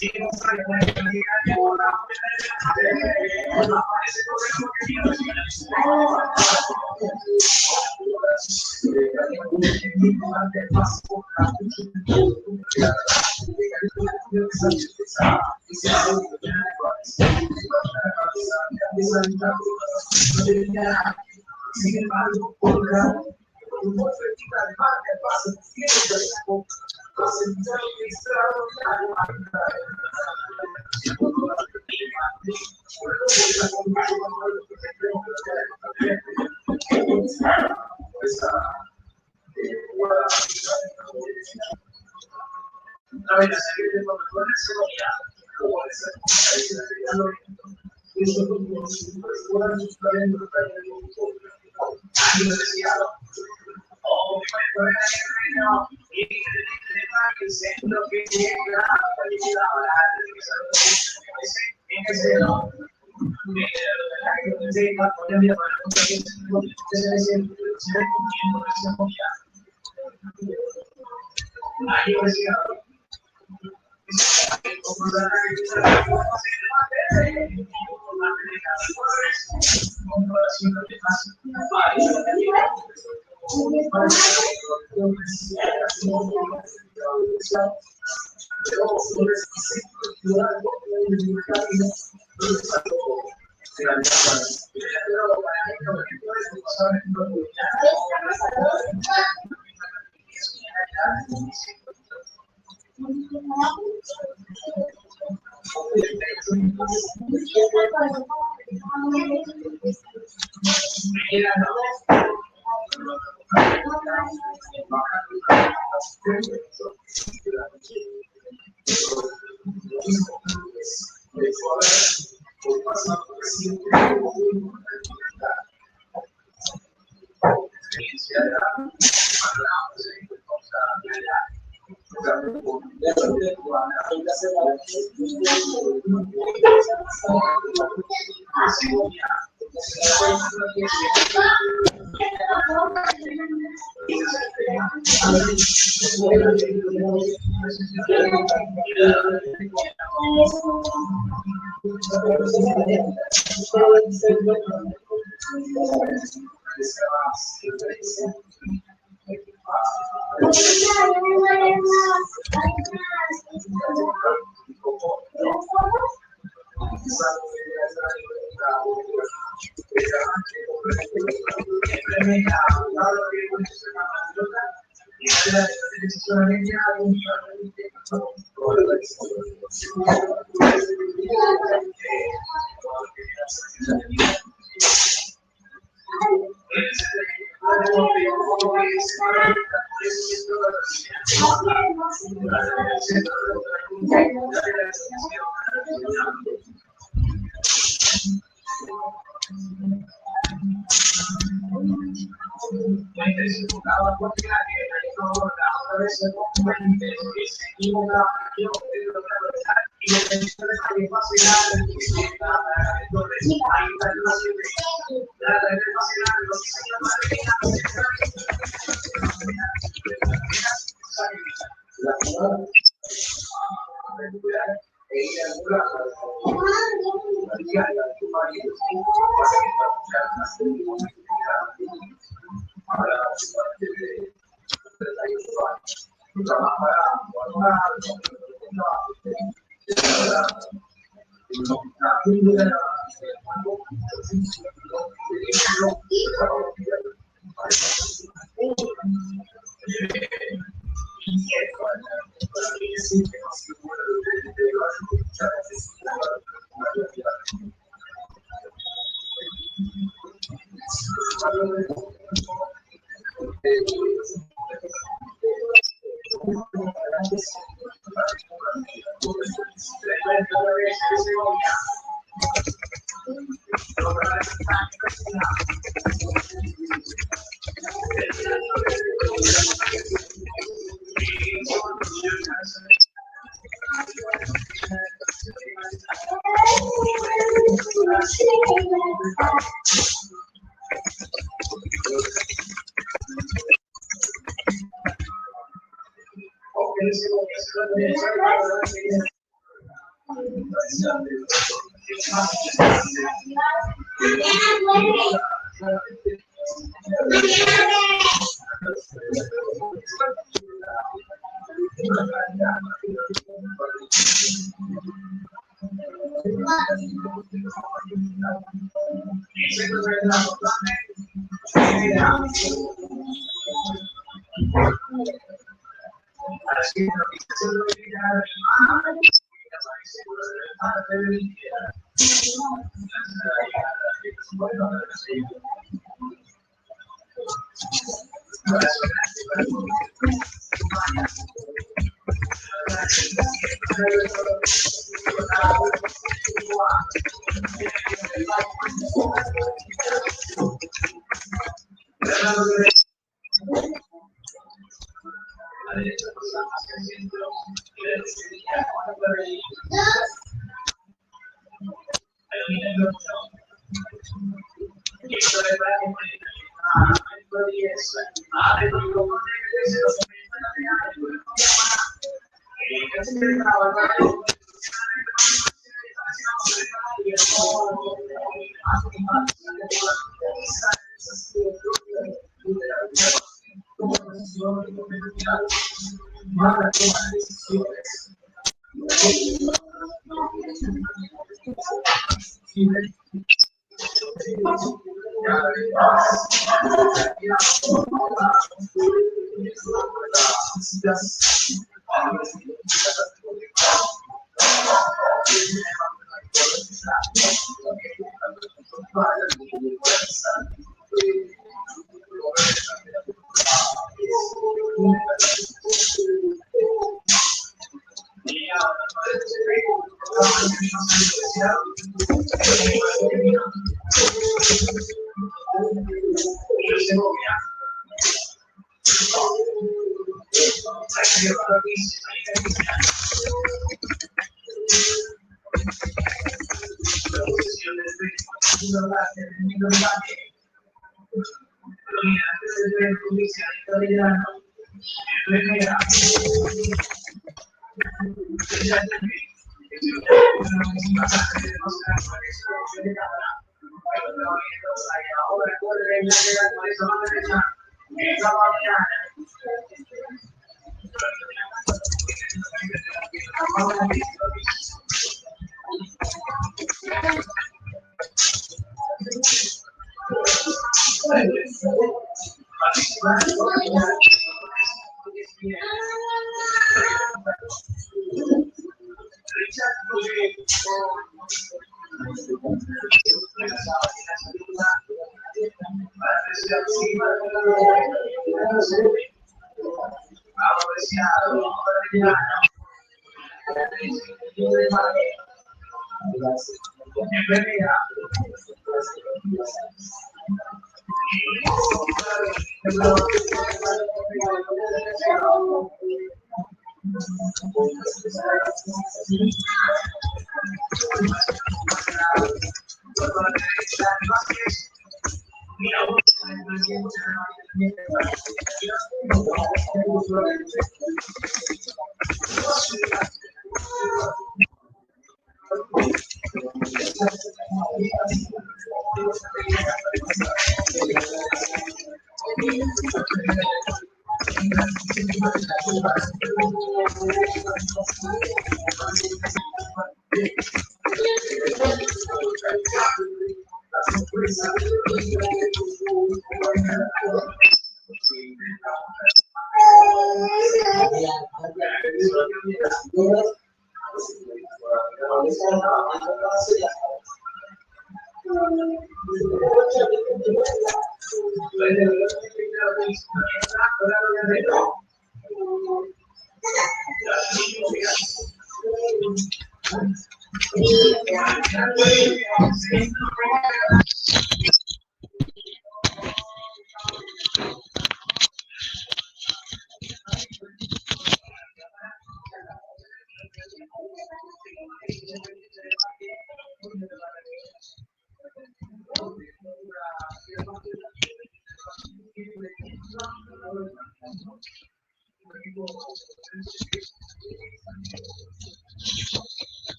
Sin embargo, por efectiva de marca, pasa tiempo,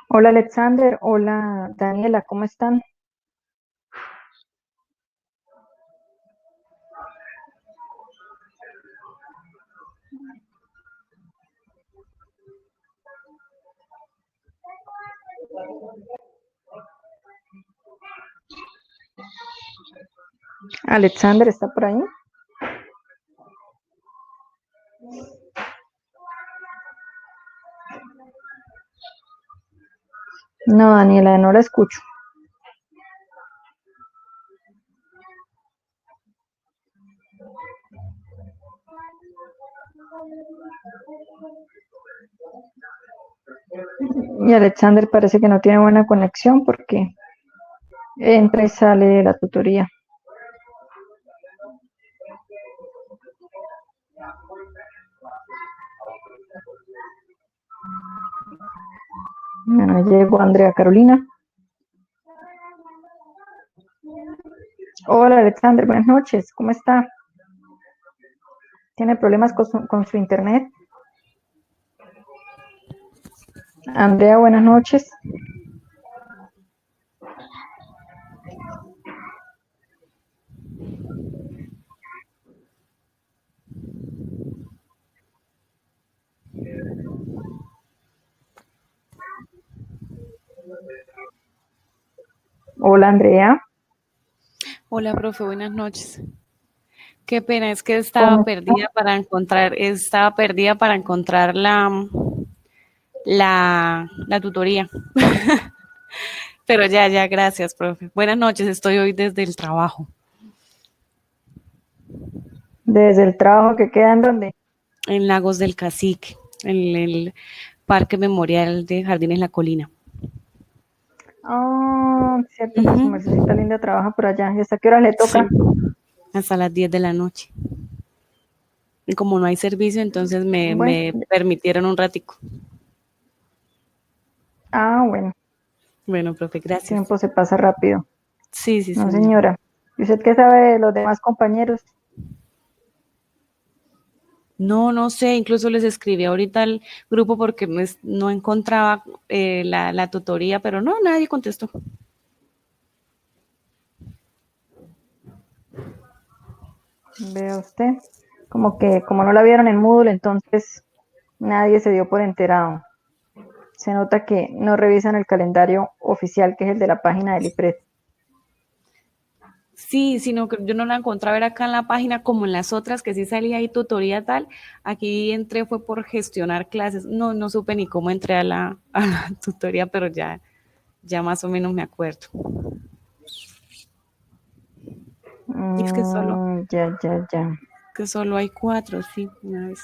Hola Alexander, hola Daniela, ¿cómo están? Alexander, ¿está por ahí? No, Daniela, no la escucho. Y Alexander parece que no tiene buena conexión porque entra y sale de la tutoría. Bueno, llegó Andrea Carolina. Hola Alexander, buenas noches, ¿cómo está? ¿Tiene problemas con su internet? Andrea, buenas noches. Hola Andrea, Hola, profe, buenas noches. Qué pena, es que ¿cómo está? estaba perdida para encontrar la tutoría. Pero ya, gracias, profe. Buenas noches, estoy hoy desde el trabajo, Desde el trabajo que queda en donde. en Lagos del Cacique, en el Parque Memorial de Jardines La Colina. Ah, cierto que su Ujú. mercecita linda trabaja por allá. ¿Y hasta qué hora le toca? Sí, hasta las 10 de la noche. Y como no hay servicio, entonces Bueno, me permitieron un ratico. bueno, Bueno, profe, el gracias. tiempo se pasa rápido. Sí, sí, No, señor. señora. ¿Y usted qué sabe de los demás compañeros? No, no sé, incluso les escribí ahorita al grupo porque no encontraba la tutoría, pero no, nadie contestó. Vea usted. Como que, como no la vieron en Moodle, entonces nadie se dio por enterado. Se nota que no revisan el calendario oficial, que es el de la página del IPRED. Sí, sino que yo no la encontré a ver acá en la página como en las otras que sí salía ahí tutoría tal. Aquí entré fue por gestionar clases. No, no supe ni cómo entré a a la tutoría, pero ya más o menos me acuerdo. Y es Ya. que solo hay cuatro, sí, una vez.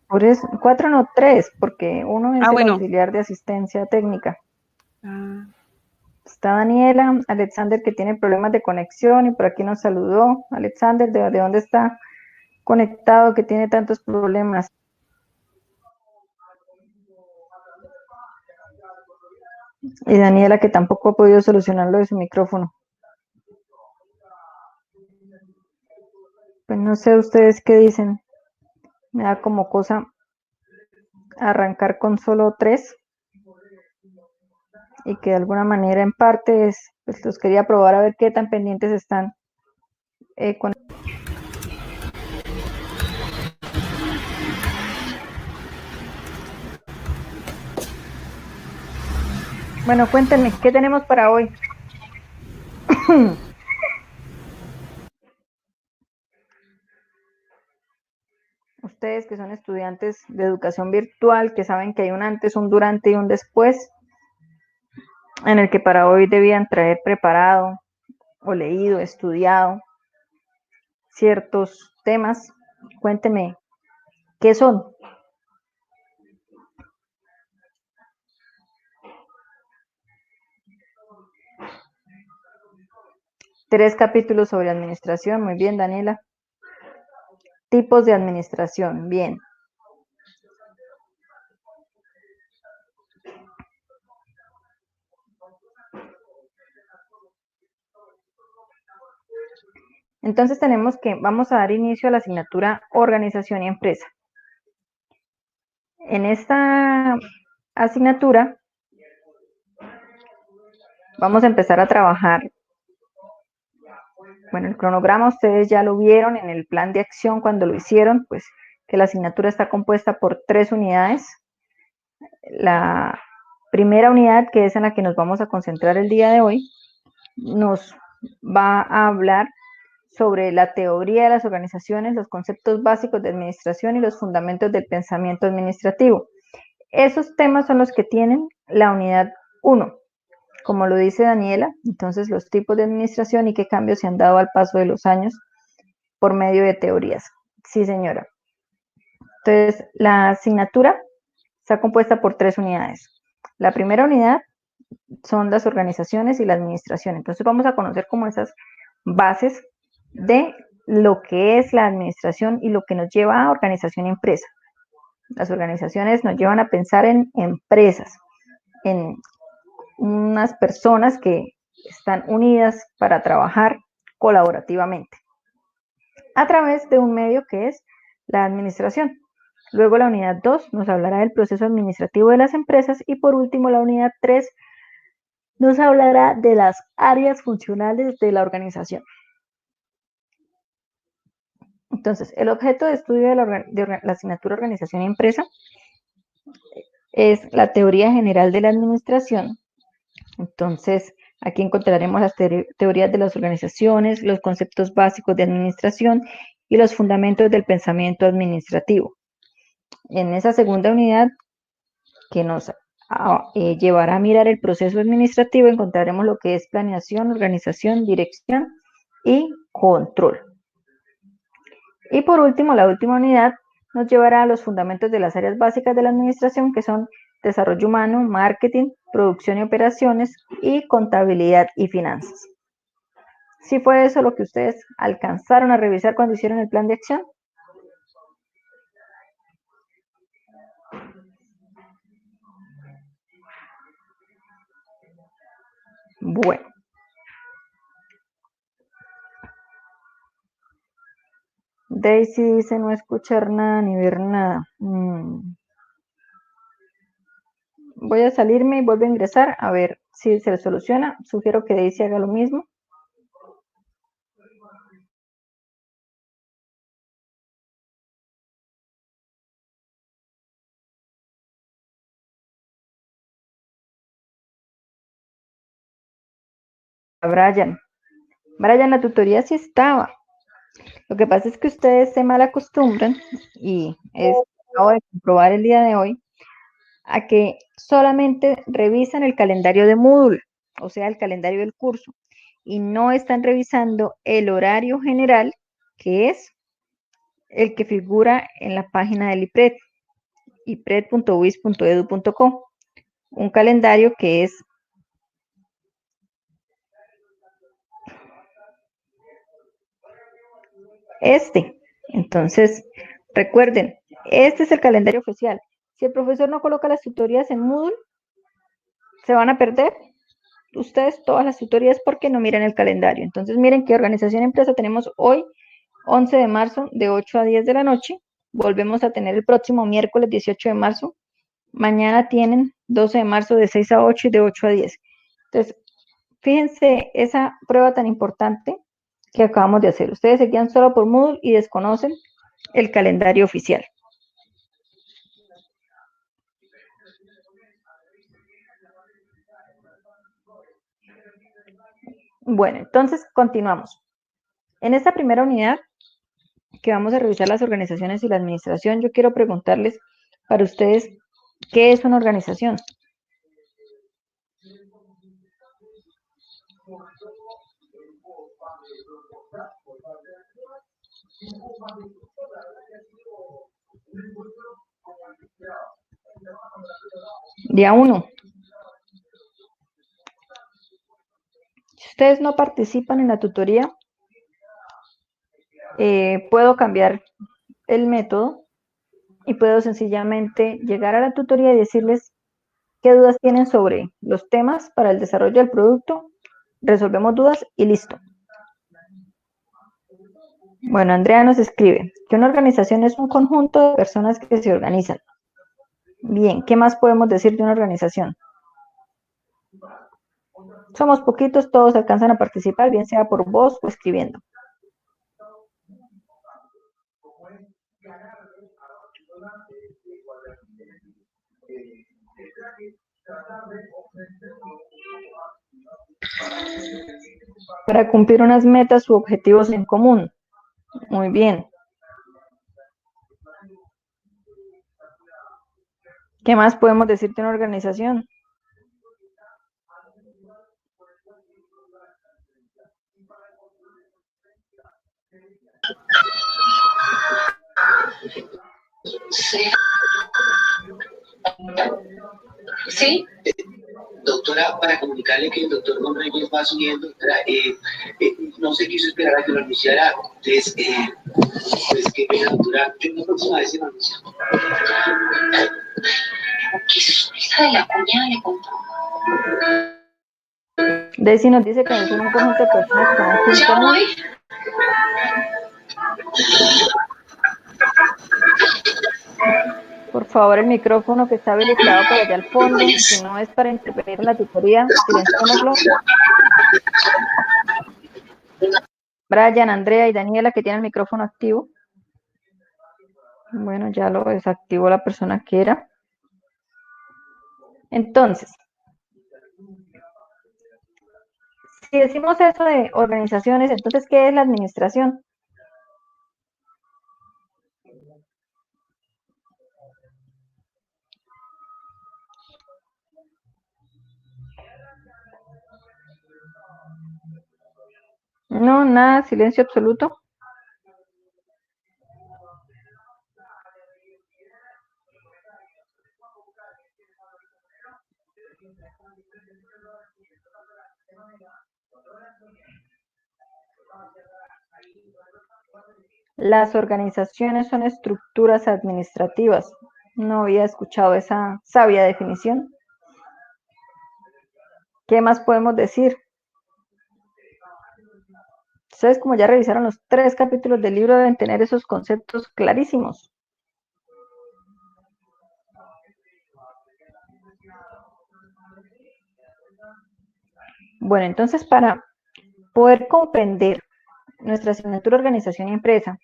Por eso, cuatro no tres, porque uno Ah, es el bueno. auxiliar de asistencia técnica. Ah, Está Daniela, Alexander que tiene problemas de conexión y por aquí nos saludó. Alexander, ¿de dónde está conectado que tiene tantos problemas? Y Daniela que tampoco ha podido solucionar lo de su micrófono. Pues no sé ustedes qué dicen. Me da como cosa arrancar con solo tres y que de alguna manera en parte pues los quería probar a ver qué tan pendientes están con... Bueno, cuéntenme, ¿qué tenemos para hoy? Ustedes que son estudiantes de educación virtual, que saben que hay un antes, un durante y un después, en el que para hoy debían traer preparado o leído, estudiado ciertos temas. Cuéntenme, ¿qué son? Tres capítulos sobre administración, muy bien, Daniela. Tipos de administración, bien. Entonces tenemos que, vamos a dar inicio a la asignatura organización y empresa. En esta asignatura vamos a empezar a trabajar. Bueno, el cronograma ustedes ya lo vieron en el plan de acción cuando lo hicieron, pues que la asignatura está compuesta por 3 unidades. La primera unidad, que es en la que nos vamos a concentrar el día de hoy, nos va a hablar sobre la teoría de las organizaciones, los conceptos básicos de administración y los fundamentos del pensamiento administrativo. Esos temas son los que tienen la unidad 1. Como lo dice Daniela, entonces los tipos de administración y qué cambios se han dado al paso de los años por medio de teorías. Sí, señora. Entonces, la asignatura está compuesta por 3 unidades. La primera unidad son las organizaciones y la administración. Entonces, vamos a conocer como esas bases de lo que es la administración y lo que nos lleva a organización y empresa. Las organizaciones nos llevan a pensar en empresas, en unas personas que están unidas para trabajar colaborativamente a través de un medio que es la administración. Luego la unidad 2 nos hablará del proceso administrativo de las empresas y por último la unidad 3 nos hablará de las áreas funcionales de la organización. Entonces, el objeto de estudio de la asignatura Organización y Empresa es la teoría general de la administración. Entonces, aquí encontraremos las teorías de las organizaciones, los conceptos básicos de administración y los fundamentos del pensamiento administrativo. En esa segunda unidad, que nos llevará a mirar el proceso administrativo, encontraremos lo que es planeación, organización, dirección y control. Y por último, la última unidad nos llevará a los fundamentos de las áreas básicas de la administración, que son desarrollo humano, marketing, producción y operaciones, y contabilidad y finanzas. ¿Sí fue eso lo que ustedes alcanzaron a revisar cuando hicieron el plan de acción? Bueno. Daisy dice no escuchar nada ni ver nada. Voy a salirme y vuelvo a ingresar a ver si se soluciona. Sugiero que Daisy haga lo mismo. A Brian. Brian, la tutoría sí estaba. Lo que pasa es que ustedes se mal acostumbran, y acabo de comprobar el día de hoy, a que solamente revisan el calendario de Moodle, o sea, el calendario del curso, y no están revisando el horario general, que es el que figura en la página del IPRED, ipred.uis.edu.co, un calendario que es este. Entonces, recuerden, este es el calendario oficial. Si el profesor no coloca las tutorías en Moodle, se van a perder ustedes todas las tutorías porque no miran el calendario. Entonces, miren qué organización empresa tenemos hoy, 11 de marzo, de 8 a 10 de la noche. Volvemos a tener el próximo miércoles 18 de marzo. Mañana tienen 12 de marzo, de 6 a 8 y de 8 a 10. Entonces, fíjense esa prueba tan importante que acabamos de hacer. Ustedes se quedan solo por Moodle y desconocen el calendario oficial. Bueno, entonces continuamos. En esta primera unidad, que vamos a revisar las organizaciones y la administración, yo quiero preguntarles para ustedes, ¿qué es una organización? Día 1. Si ustedes no participan en la tutoría, puedo cambiar el método y puedo sencillamente llegar a la tutoría y decirles qué dudas tienen sobre los temas para el desarrollo del producto, resolvemos dudas y listo. Bueno, Andrea nos escribe que una organización es un conjunto de personas que se organizan. Bien, ¿qué más podemos decir de una organización? Somos poquitos, todos alcanzan a participar, bien sea por voz o escribiendo. Para cumplir unas metas u objetivos en común. Muy bien. ¿Qué más podemos decir de una organización? Sí. ¿Sí? Doctora, para comunicarle que el doctor Monreyes va subiendo, no se quiso esperar a que lo anunciara. Entonces, pues qué pena, doctora. Yo la próxima vez se lo anuncio. ¿Qué sorpresa de la cuñada le contó? Daisy nos dice que son un conjunto de personas con un fin ¿Ya común. voy? Por favor, el micrófono que está habilitado por allá al fondo, si no es para intervenir en la tutoría, silenciémoslo. Brian, Andrea y Daniela, que tienen el micrófono activo. Bueno, ya lo desactivó la persona que era. Entonces, si decimos eso de organizaciones, entonces, ¿qué es la administración? No, nada, silencio absoluto. Las organizaciones son estructuras administrativas. No había escuchado esa sabia definición. ¿Qué más podemos decir? Ustedes, como ya revisaron los 3 capítulos del libro, deben tener esos conceptos clarísimos. Bueno, entonces para poder comprender nuestra asignatura Organización y Empresa,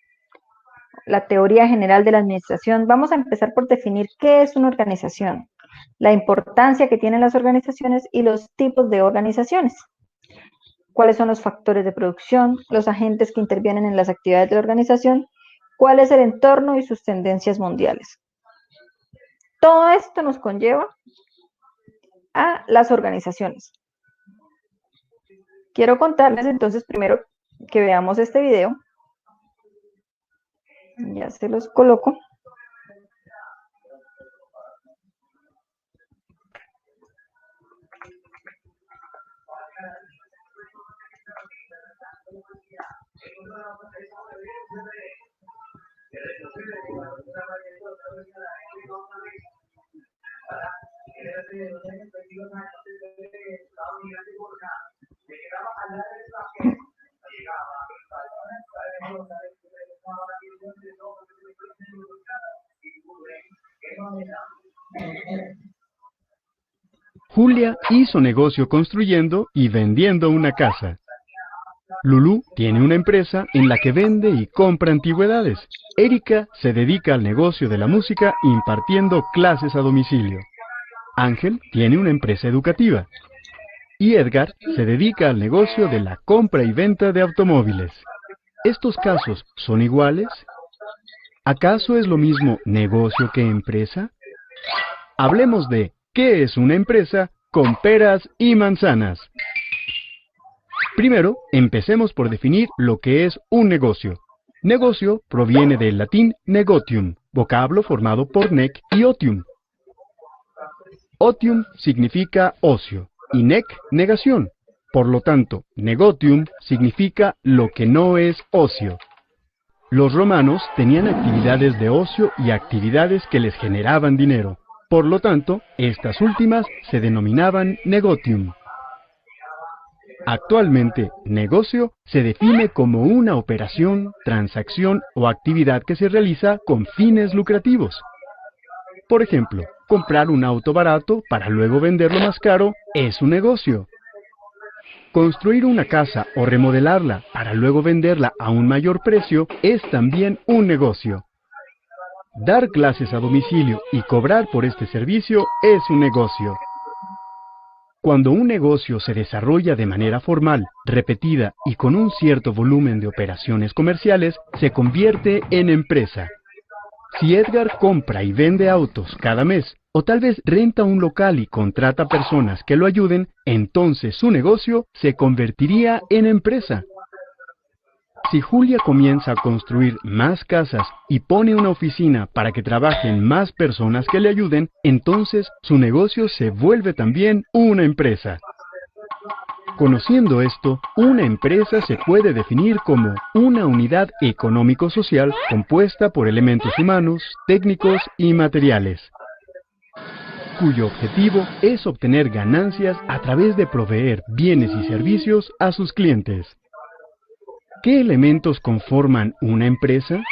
la teoría general de la administración, vamos a empezar por definir qué es una organización, la importancia que tienen las organizaciones y los tipos de organizaciones. Cuáles son los factores de producción, los agentes que intervienen en las actividades de la organización, cuál es el entorno y sus tendencias mundiales. Todo esto nos conlleva a las organizaciones. Quiero contarles entonces primero que veamos este video. Ya se los coloco. Julia hizo negocio construyendo y vendiendo una casa. Lulú tiene una empresa en la que vende y compra antigüedades. Erika se dedica al negocio de la música impartiendo clases a domicilio. Ángel tiene una empresa educativa. Y Edgar se dedica al negocio de la compra y venta de automóviles. ¿Estos casos son iguales? ¿Acaso es lo mismo negocio que empresa? Hablemos de ¿qué es una empresa con peras y manzanas? Primero, empecemos por definir lo que es un negocio. Negocio proviene del latín negotium, vocablo formado por nec y otium. Otium significa ocio y nec negación. Por lo tanto, negotium significa lo que no es ocio. Los romanos tenían actividades de ocio y actividades que les generaban dinero. Por lo tanto, estas últimas se denominaban negotium. Actualmente, negocio se define como una operación, transacción o actividad que se realiza con fines lucrativos. Por ejemplo, Comprar un auto barato para luego venderlo más caro es un negocio. Construir una casa o remodelarla para luego venderla a un mayor precio es también un negocio. Dar clases a domicilio y cobrar por este servicio es un negocio. Cuando un negocio se desarrolla de manera formal, repetida y con un cierto volumen de operaciones comerciales, se convierte en empresa. Si Edgar compra y vende autos cada mes, o tal vez renta un local y contrata personas que lo ayuden, entonces su negocio se convertiría en empresa. Si Julia comienza a construir más casas y pone una oficina para que trabajen más personas que le ayuden, entonces su negocio se vuelve también una empresa. Conociendo esto, una empresa se puede definir como una unidad económico-social compuesta por elementos humanos, técnicos y materiales, cuyo objetivo es obtener ganancias a través de proveer bienes y servicios a sus clientes. ¿Qué elementos conforman una empresa?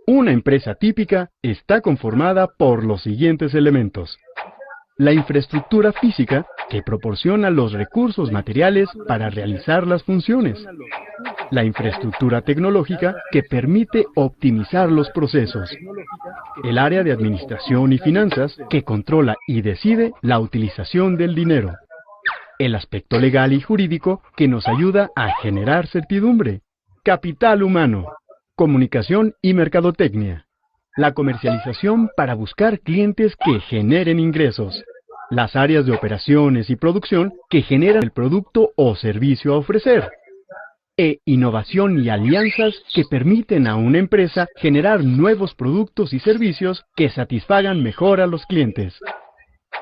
Una empresa típica está conformada por los siguientes elementos. La infraestructura física, que proporciona los recursos materiales para realizar las funciones. La infraestructura tecnológica, que permite optimizar los procesos. El área de administración y finanzas, que controla y decide la utilización del dinero. El aspecto legal y jurídico, que nos ayuda a generar certidumbre. Capital humano, comunicación y mercadotecnia. La comercialización para buscar clientes que generen ingresos. Las áreas de operaciones y producción que generan el producto o servicio a ofrecer. E innovación y alianzas que permiten a una empresa generar nuevos productos y servicios que satisfagan mejor a los clientes.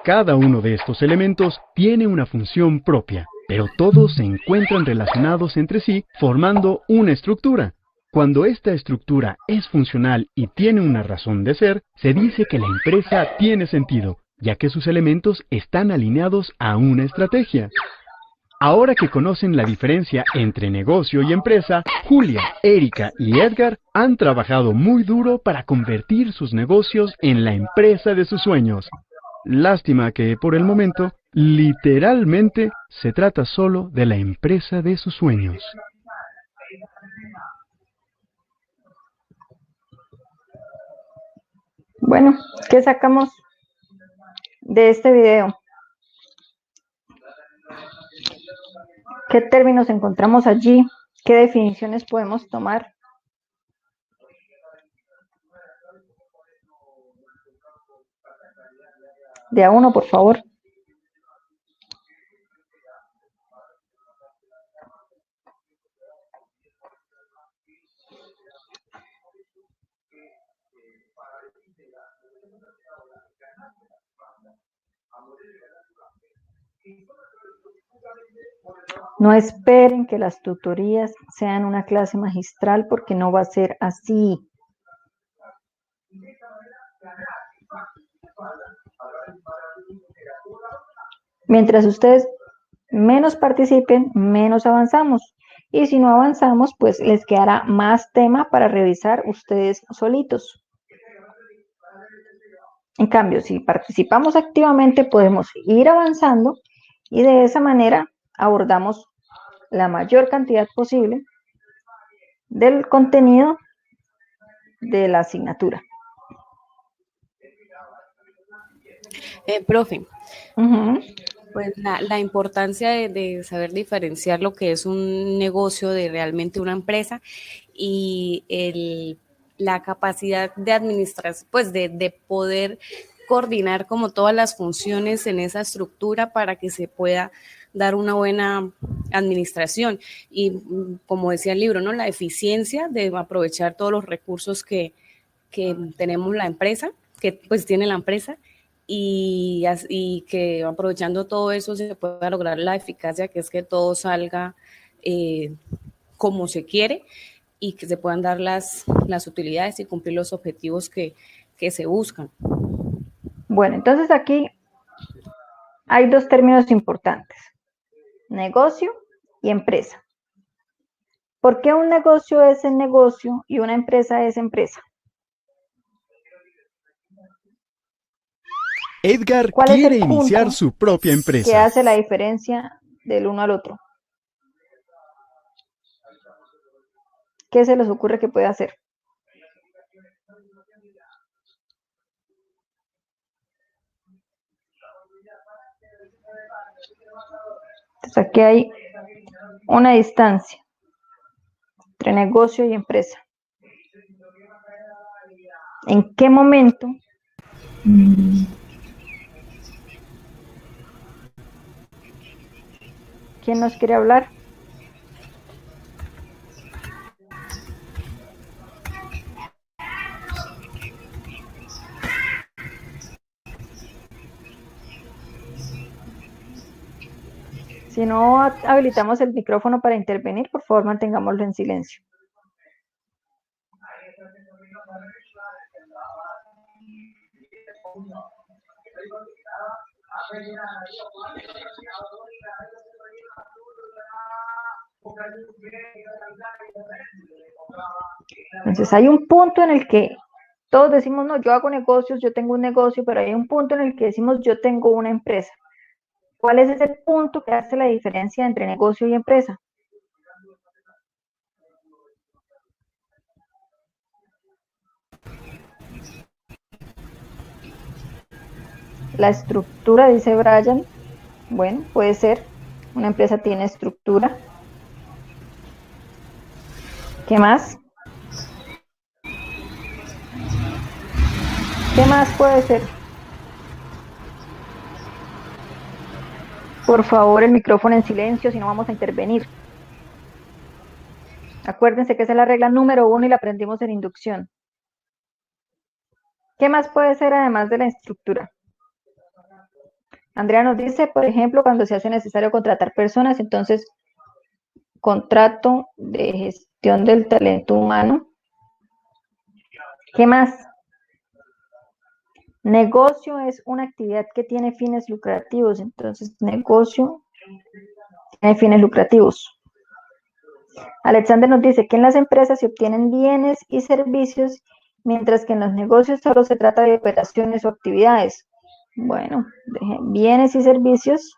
Cada uno de estos elementos tiene una función propia, pero todos se encuentran relacionados entre sí formando una estructura. Cuando esta estructura es funcional y tiene una razón de ser, se dice que la empresa tiene sentido, ya que sus elementos están alineados a una estrategia. Ahora que conocen la diferencia entre negocio y empresa, Julia, Erika y Edgar han trabajado muy duro para convertir sus negocios en la empresa de sus sueños. Lástima que, por el momento, literalmente se trata solo de la empresa de sus sueños. Bueno, ¿qué sacamos de este video? ¿Qué términos encontramos allí? ¿Qué definiciones podemos tomar? De a uno, por favor. No esperen que las tutorías sean una clase magistral porque no va a ser así. Mientras ustedes menos participen, menos avanzamos. Y si no avanzamos, pues les quedará más tema para revisar ustedes solitos. En cambio, si participamos activamente, podemos ir avanzando y de esa manera abordamos la mayor cantidad posible del contenido de la asignatura. Profe, Uh-huh. pues la importancia de saber diferenciar lo que es un negocio de realmente una empresa y la capacidad de administrar, pues de poder coordinar como todas las funciones en esa estructura para que se pueda dar una buena administración y como decía el libro, ¿no? La eficiencia de aprovechar todos los recursos que tenemos la empresa, que pues tiene la empresa y que aprovechando todo eso se pueda lograr la eficacia, que es que todo salga como se quiere y que se puedan dar las utilidades y cumplir los objetivos que se buscan. Bueno, entonces aquí hay dos términos importantes, negocio y empresa. ¿Por qué un negocio es el negocio y una empresa es empresa? Edgar ¿Cuál es quiere el iniciar punto su propia que empresa. hace la diferencia del uno al otro? ¿Qué se les ocurre que puede hacer? Entonces aquí hay una distancia entre negocio y empresa. ¿En qué momento quién nos quiere hablar? Si no habilitamos el micrófono para intervenir, por favor mantengámoslo en silencio. Entonces hay un punto en el que todos decimos, no, yo hago negocios, yo tengo un negocio, pero hay un punto en el que decimos, yo tengo una empresa. ¿Cuál es ese punto que hace la diferencia entre negocio y empresa? La estructura, dice Brian. Bueno, puede ser. Una empresa tiene estructura. ¿Qué más? ¿Qué más puede ser? Por favor, el micrófono en silencio, si no vamos a intervenir. Acuérdense que esa es la regla número 1 y la aprendimos en inducción. ¿Qué más puede ser además de la estructura? Andrea nos dice, por ejemplo, cuando se hace necesario contratar personas, entonces, contrato de gestión del talento humano. ¿Qué más? Negocio es una actividad que tiene fines lucrativos, entonces negocio tiene fines lucrativos. Alexander nos dice que en las empresas se obtienen bienes y servicios, mientras que en los negocios solo se trata de operaciones o actividades. Bueno, bienes y servicios,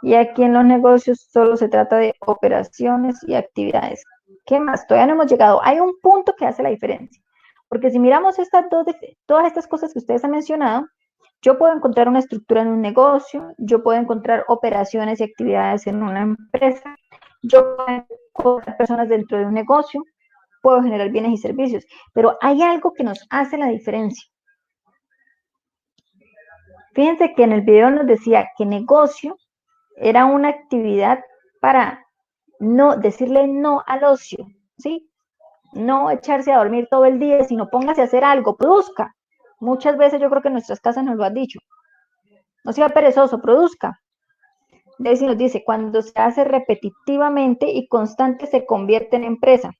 y aquí en los negocios solo se trata de operaciones y actividades. ¿Qué más? Todavía no hemos llegado. Hay un punto que hace la diferencia, porque si miramos todas estas cosas que ustedes han mencionado, yo puedo encontrar una estructura en un negocio, yo puedo encontrar operaciones y actividades en una empresa, yo puedo encontrar personas dentro de un negocio, puedo generar bienes y servicios, pero hay algo que nos hace la diferencia. Fíjense que en el video nos decía que negocio era una actividad para no decirle no al ocio, ¿sí? No echarse a dormir todo el día, sino póngase a hacer algo, produzca. Muchas veces yo creo que en nuestras casas nos lo han dicho. No sea perezoso, produzca. Daisy nos dice, cuando se hace repetitivamente y constante se convierte en empresa.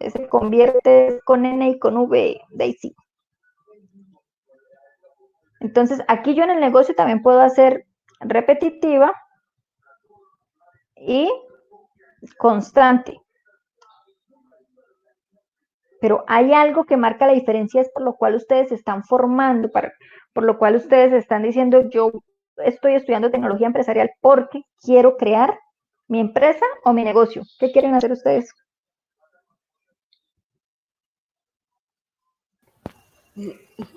Se convierte con N y con V, Daisy. Entonces, aquí yo en el negocio también puedo hacer repetitiva y constante. Pero hay algo que marca la diferencia, es por lo cual ustedes se están formando, por lo cual ustedes están diciendo, yo estoy estudiando tecnología empresarial porque quiero crear mi empresa o mi negocio. ¿Qué quieren hacer ustedes?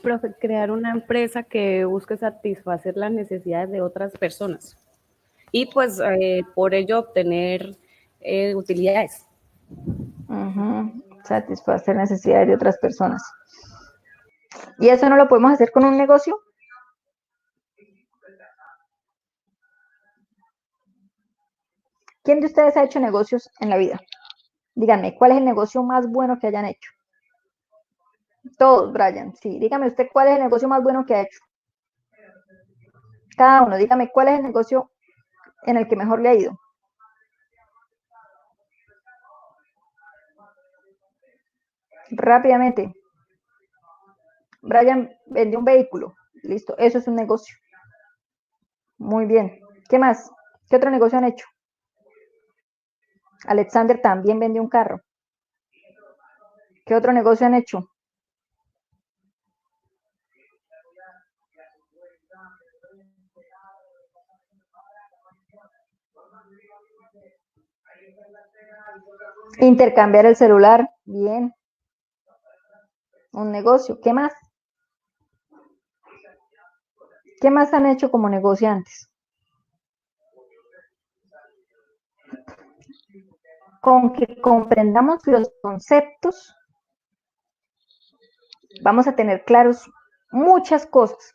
Profe, crear una empresa que busque satisfacer las necesidades de otras personas y pues por ello obtener utilidades. Satisfacer necesidades de otras personas. ¿Y eso no lo podemos hacer con un negocio? ¿Quién de ustedes ha hecho negocios en la vida? Díganme, ¿cuál es el negocio más bueno que hayan hecho? Todos, Brian, sí. Dígame usted, ¿cuál es el negocio más bueno que ha hecho? Cada uno, dígame, ¿cuál es el negocio en el que mejor le ha ido? Rápidamente. Brian vendió un vehículo. Listo, eso es un negocio. Muy bien. ¿Qué más? ¿Qué otro negocio han hecho? Alexander también vendió un carro. ¿Qué otro negocio han hecho? Intercambiar el celular, bien. Un negocio, ¿qué más? ¿Qué más han hecho como negociantes? Con que comprendamos los conceptos, vamos a tener claros muchas cosas.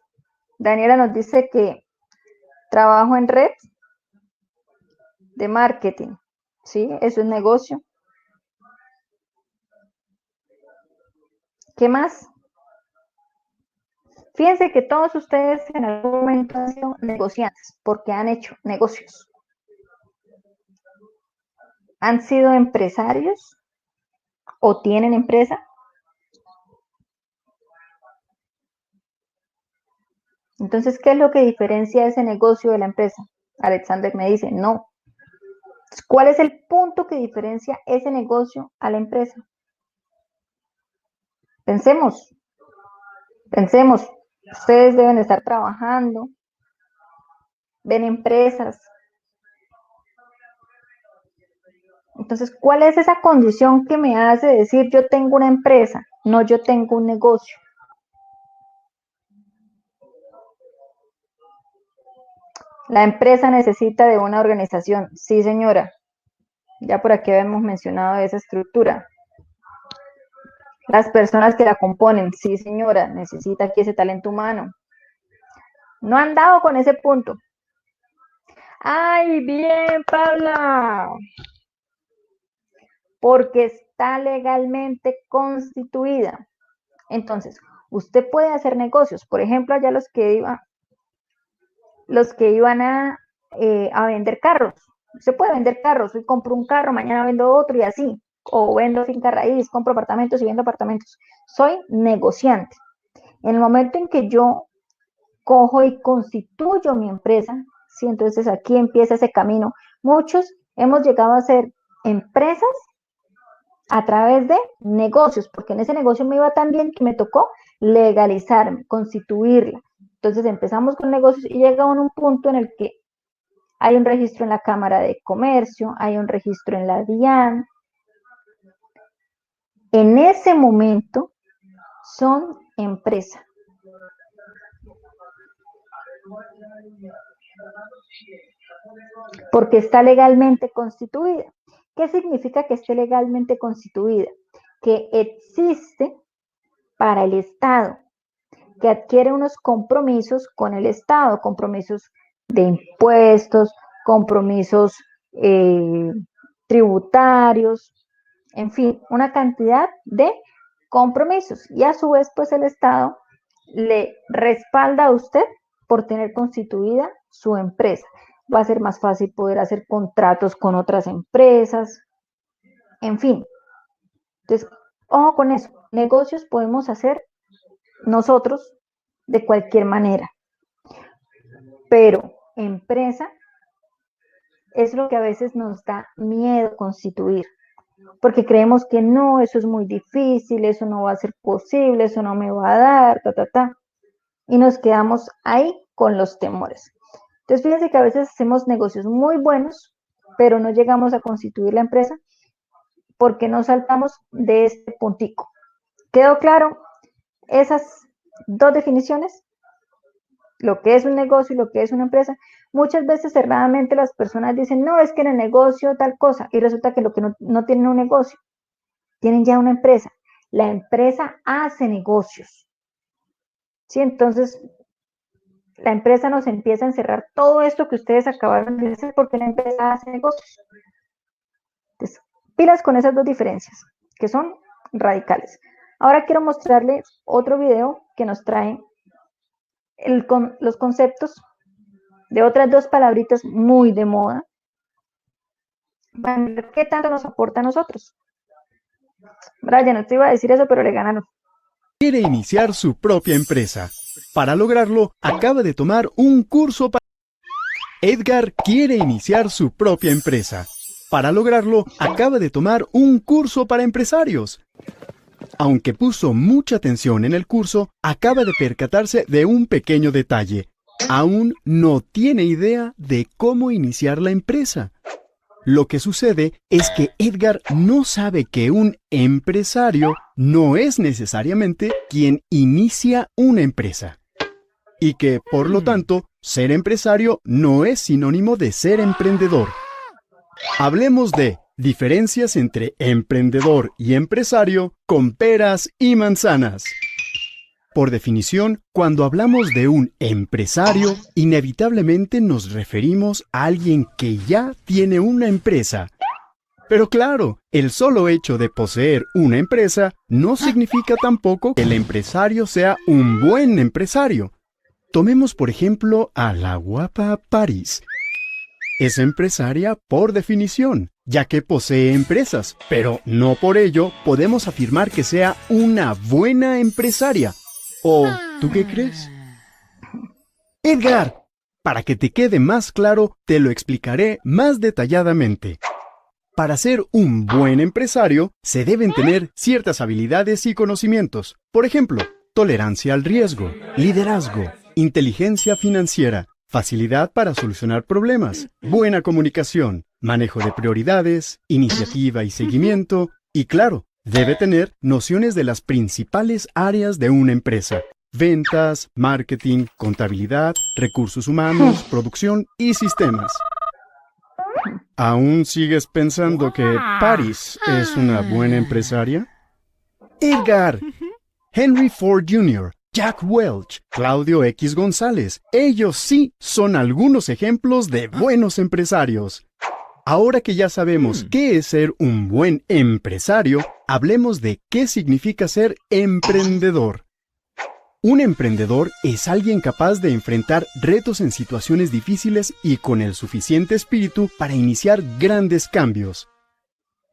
Daniela nos dice que trabajo en red de marketing, ¿sí? Eso es negocio. ¿Qué más? Fíjense que todos ustedes en algún momento han sido negociantes porque han hecho negocios. ¿Han sido empresarios o tienen empresa? Entonces, ¿qué es lo que diferencia ese negocio de la empresa? Alexander me dice, no. ¿Cuál es el punto que diferencia ese negocio a la empresa? Pensemos, pensemos. Ustedes deben estar trabajando, ven empresas. Entonces, ¿cuál es esa condición que me hace decir yo tengo una empresa, no yo tengo un negocio? La empresa necesita de una organización. Sí, señora. Ya por aquí habíamos mencionado esa estructura. Las personas que la componen. Sí, señora. Necesita aquí ese talento humano. No han dado con ese punto. ¡Ay, bien, Paula! Porque está legalmente constituida. Entonces, usted puede hacer negocios. Por ejemplo, allá los que iban a vender carros. Usted puede vender carros. Hoy compro un carro, mañana vendo otro y así. O vendo finca raíz, compro apartamentos y vendo apartamentos. Soy negociante. En el momento en que yo cojo y constituyo mi empresa, sí, entonces aquí empieza ese camino. Muchos hemos llegado a ser empresas a través de negocios, porque en ese negocio me iba tan bien que me tocó legalizarme, constituirla. Entonces empezamos con negocios y llega a un punto en el que hay un registro en la Cámara de Comercio, hay un registro en la DIAN. En ese momento son empresa. Porque está legalmente constituida. ¿Qué significa que esté legalmente constituida? Que existe para el Estado, que adquiere unos compromisos con el Estado, compromisos de impuestos, compromisos tributarios, en fin, una cantidad de compromisos. Y a su vez, pues el Estado le respalda a usted por tener constituida su empresa. Va a ser más fácil poder hacer contratos con otras empresas, en fin. Entonces, ojo con eso. Negocios podemos hacer nosotros de cualquier manera, pero empresa es lo que a veces nos da miedo constituir, porque creemos que no, eso es muy difícil, eso no va a ser posible, eso no me va a dar, y nos quedamos ahí con los temores. Entonces, fíjense que a veces hacemos negocios muy buenos, pero no llegamos a constituir la empresa porque no saltamos de este puntico. ¿Quedó claro esas dos definiciones? Lo que es un negocio y lo que es una empresa. Muchas veces erradamente las personas dicen, no, es que en el negocio tal cosa, y resulta que lo que no tienen un negocio, tienen ya una empresa. La empresa hace negocios. ¿Sí? Entonces, la empresa nos empieza a encerrar todo esto que ustedes acabaron de decir porque la empresa hace negocios. Entonces, pilas con esas dos diferencias, que son radicales. Ahora quiero mostrarles otro video que nos trae los conceptos de otras dos palabritas muy de moda. Van a ver qué tanto nos aporta a nosotros. Brian, no te iba a decir eso, pero le ganaron. Quiere iniciar su propia empresa. Para lograrlo, acaba de tomar un curso para... Edgar quiere iniciar su propia empresa. Para lograrlo, acaba de tomar un curso para empresarios. Aunque puso mucha atención en el curso, acaba de percatarse de un pequeño detalle. Aún no tiene idea de cómo iniciar la empresa. Lo que sucede es que Edgar no sabe que un empresario no es necesariamente quien inicia una empresa. Y que, por lo tanto, ser empresario no es sinónimo de ser emprendedor. Hablemos de diferencias entre emprendedor y empresario con peras y manzanas. Por definición, cuando hablamos de un empresario, inevitablemente nos referimos a alguien que ya tiene una empresa. Pero claro, el solo hecho de poseer una empresa no significa tampoco que el empresario sea un buen empresario. Tomemos por ejemplo a la guapa Paris. Es empresaria por definición, ya que posee empresas, pero no por ello podemos afirmar que sea una buena empresaria. ¿O tú qué crees? Edgar, para que te quede más claro, te lo explicaré más detalladamente. Para ser un buen empresario, se deben tener ciertas habilidades y conocimientos. Por ejemplo, tolerancia al riesgo, liderazgo, inteligencia financiera, facilidad para solucionar problemas, buena comunicación, manejo de prioridades, iniciativa y seguimiento, y claro, debe tener nociones de las principales áreas de una empresa: ventas, marketing, contabilidad, recursos humanos, producción y sistemas. ¿Aún sigues pensando que Paris es una buena empresaria? Edgar, Henry Ford Jr., Jack Welch, Claudio X González, ellos sí son algunos ejemplos de buenos empresarios. Ahora que ya sabemos qué es ser un buen empresario, hablemos de qué significa ser emprendedor. Un emprendedor es alguien capaz de enfrentar retos en situaciones difíciles y con el suficiente espíritu para iniciar grandes cambios.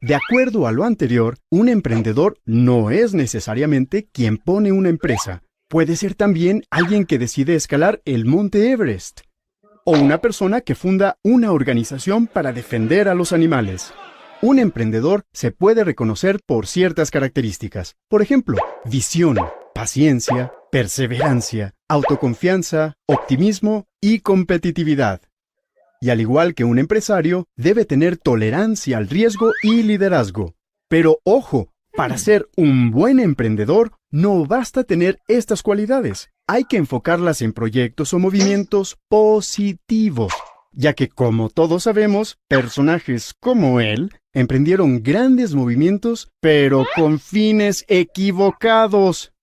De acuerdo a lo anterior, un emprendedor no es necesariamente quien pone una empresa. Puede ser también alguien que decide escalar el Monte Everest, o una persona que funda una organización para defender a los animales. Un emprendedor se puede reconocer por ciertas características. Por ejemplo, visión, paciencia, perseverancia, autoconfianza, optimismo y competitividad. Y al igual que un empresario, debe tener tolerancia al riesgo y liderazgo. Pero ojo, para ser un buen emprendedor, no basta tener estas cualidades. Hay que enfocarlas en proyectos o movimientos positivos, ya que, como todos sabemos, personajes como él emprendieron grandes movimientos, pero con fines equivocados.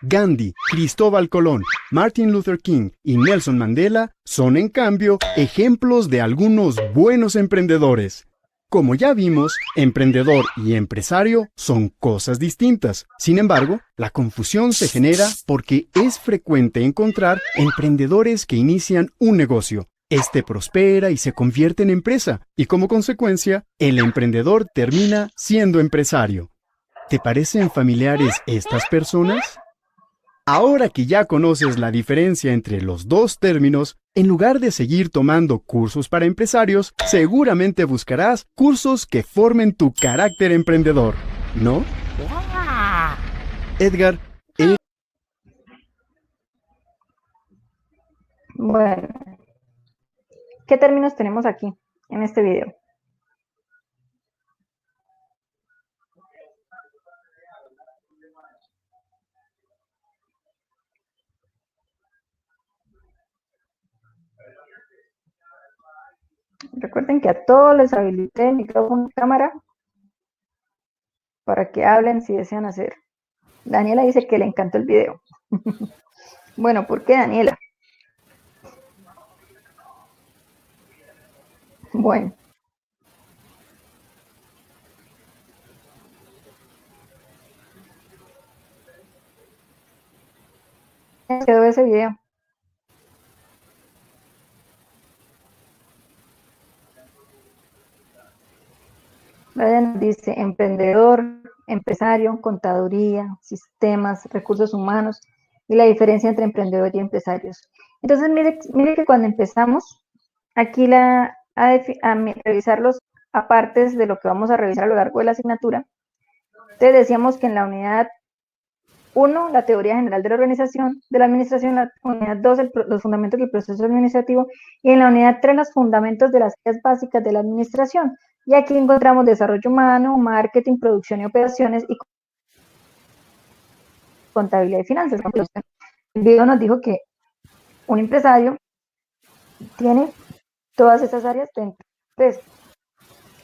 Gandhi, Cristóbal Colón, Martin Luther King y Nelson Mandela son, en cambio, ejemplos de algunos buenos emprendedores. Como ya vimos, emprendedor y empresario son cosas distintas. Sin embargo, la confusión se genera porque es frecuente encontrar emprendedores que inician un negocio. Este prospera y se convierte en empresa, y como consecuencia, el emprendedor termina siendo empresario. ¿Te parecen familiares estas personas? Ahora que ya conoces la diferencia entre los dos términos, en lugar de seguir tomando cursos para empresarios, seguramente buscarás cursos que formen tu carácter emprendedor, ¿no? Edgar, Bueno, ¿qué términos tenemos aquí en este video? Recuerden que a todos les habilité el micrófono y cámara para que hablen si desean hacer. Daniela dice que le encantó el video. Bueno, ¿por qué, Daniela? Bueno. Quedó ese video. Brian dice emprendedor, empresario, contaduría, sistemas, recursos humanos y la diferencia entre emprendedor y empresarios. Entonces, mire que cuando empezamos aquí a revisar los apartes de lo que vamos a revisar a lo largo de la asignatura, entonces decíamos que en la unidad 1, la teoría general de la organización, de la administración, la unidad 2, los fundamentos del proceso administrativo, y en la unidad 3, los fundamentos de las áreas básicas de la administración. Y aquí encontramos desarrollo humano, marketing, producción y operaciones, y contabilidad y finanzas. El video nos dijo que un empresario tiene todas esas áreas dentro. Entonces,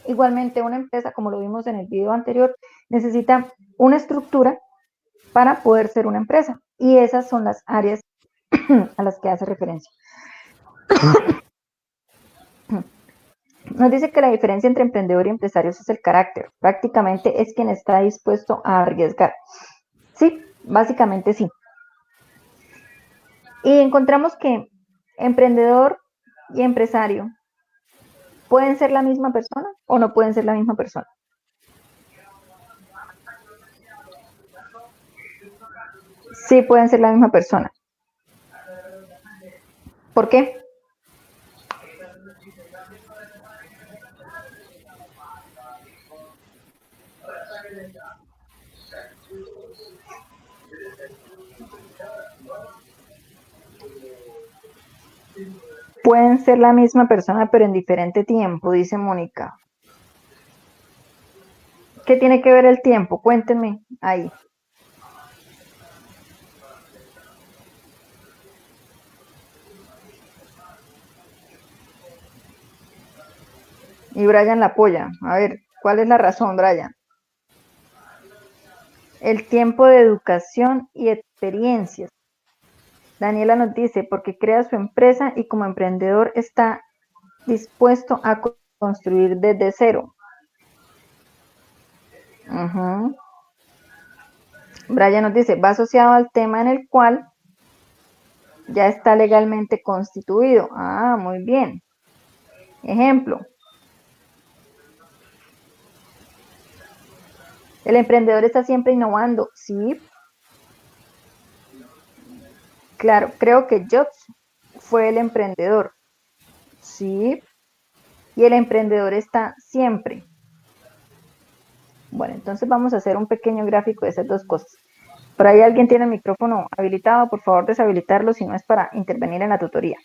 igualmente una empresa, como lo vimos en el video anterior, necesita una estructura para poder ser una empresa. Y esas son las áreas a las que hace referencia. Nos dice que la diferencia entre emprendedor y empresarios es el carácter. Prácticamente es quien está dispuesto a arriesgar. Sí, básicamente sí. Y encontramos que emprendedor y empresario pueden ser la misma persona o no pueden ser la misma persona. Sí, pueden ser la misma persona. ¿Por qué? Pueden ser la misma persona, pero en diferente tiempo, dice Mónica. ¿Qué tiene que ver el tiempo? Cuéntenme ahí. Y Brian la apoya. A ver, ¿cuál es la razón, Brian? El tiempo de educación y experiencias. Daniela nos dice, porque crea su empresa y como emprendedor está dispuesto a construir desde cero. Brian nos dice, va asociado al tema en el cual ya está legalmente constituido. Ah, muy bien. Ejemplo. El emprendedor está siempre innovando. Sí. Claro, creo que Jobs fue el emprendedor. Sí. Y el emprendedor está siempre. Bueno, entonces vamos a hacer un pequeño gráfico de esas dos cosas. Por ahí alguien tiene el micrófono habilitado, por favor deshabilitarlo si no es para intervenir en la tutoría.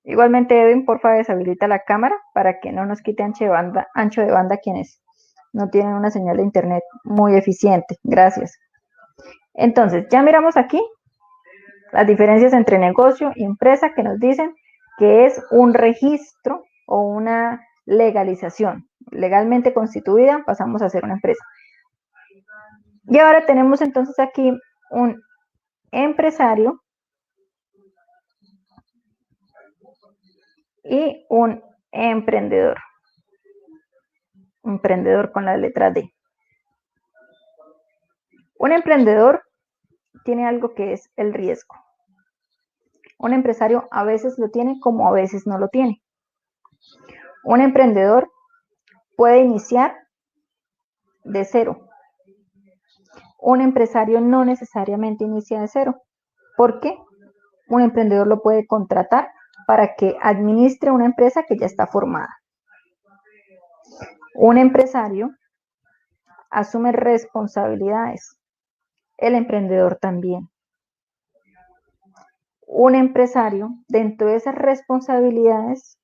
Igualmente, Edwin, porfa, deshabilita la cámara para que no nos quite ancho de banda quienes no tienen una señal de internet muy eficiente. Gracias. Entonces, ya miramos aquí las diferencias entre negocio y empresa que nos dicen que es un registro o una legalización. Legalmente constituida, pasamos a ser una empresa. Y ahora tenemos entonces aquí un empresario y un emprendedor. Emprendedor con la letra D. Un emprendedor tiene algo que es el riesgo. Un empresario a veces lo tiene como a veces no lo tiene. Un emprendedor puede iniciar de cero. Un empresario no necesariamente inicia de cero. ¿Por qué? Un emprendedor lo puede contratar para que administre una empresa que ya está formada. Un empresario asume responsabilidades. El emprendedor también. Un empresario, dentro de esas responsabilidades,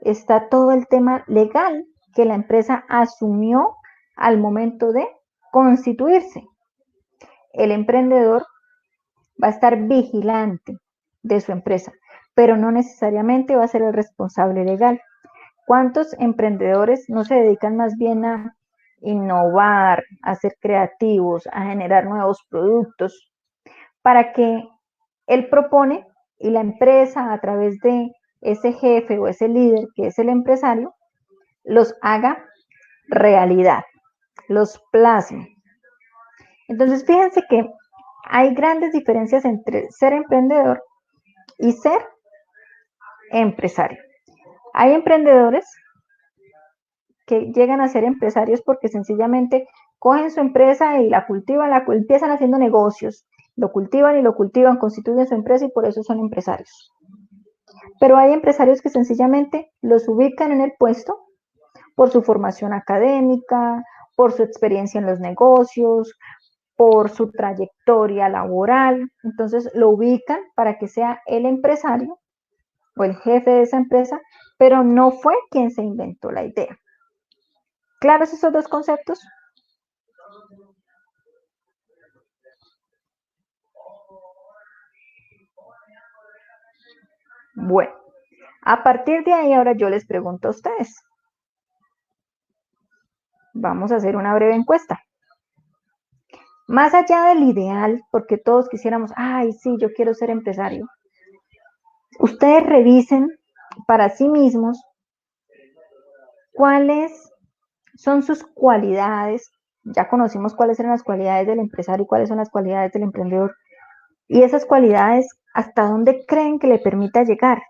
está todo el tema legal que la empresa asumió al momento de constituirse. El emprendedor va a estar vigilante de su empresa, pero no necesariamente va a ser el responsable legal. ¿Cuántos emprendedores no se dedican más bien a innovar, a ser creativos, a generar nuevos productos para que él propone y la empresa a través de ese jefe o ese líder que es el empresario los haga realidad, los plasme? Entonces fíjense que hay grandes diferencias entre ser emprendedor y ser empresario. Hay emprendedores que llegan a ser empresarios porque sencillamente cogen su empresa y la cultivan, empiezan haciendo negocios, lo cultivan y lo cultivan, constituyen su empresa y por eso son empresarios. Pero hay empresarios que sencillamente los ubican en el puesto por su formación académica, por su experiencia en los negocios, por su trayectoria laboral, entonces lo ubican para que sea el empresario o el jefe de esa empresa, pero no fue quien se inventó la idea. ¿Claros esos dos conceptos? Bueno, a partir de ahí ahora yo les pregunto a ustedes. Vamos a hacer una breve encuesta. Más allá del ideal, porque todos quisiéramos, ay, sí, yo quiero ser empresario. Ustedes revisen para sí mismos cuáles son sus cualidades. Ya conocimos cuáles eran las cualidades del empresario y cuáles son las cualidades del emprendedor. Y esas cualidades, ¿hasta dónde creen que le permita llegar?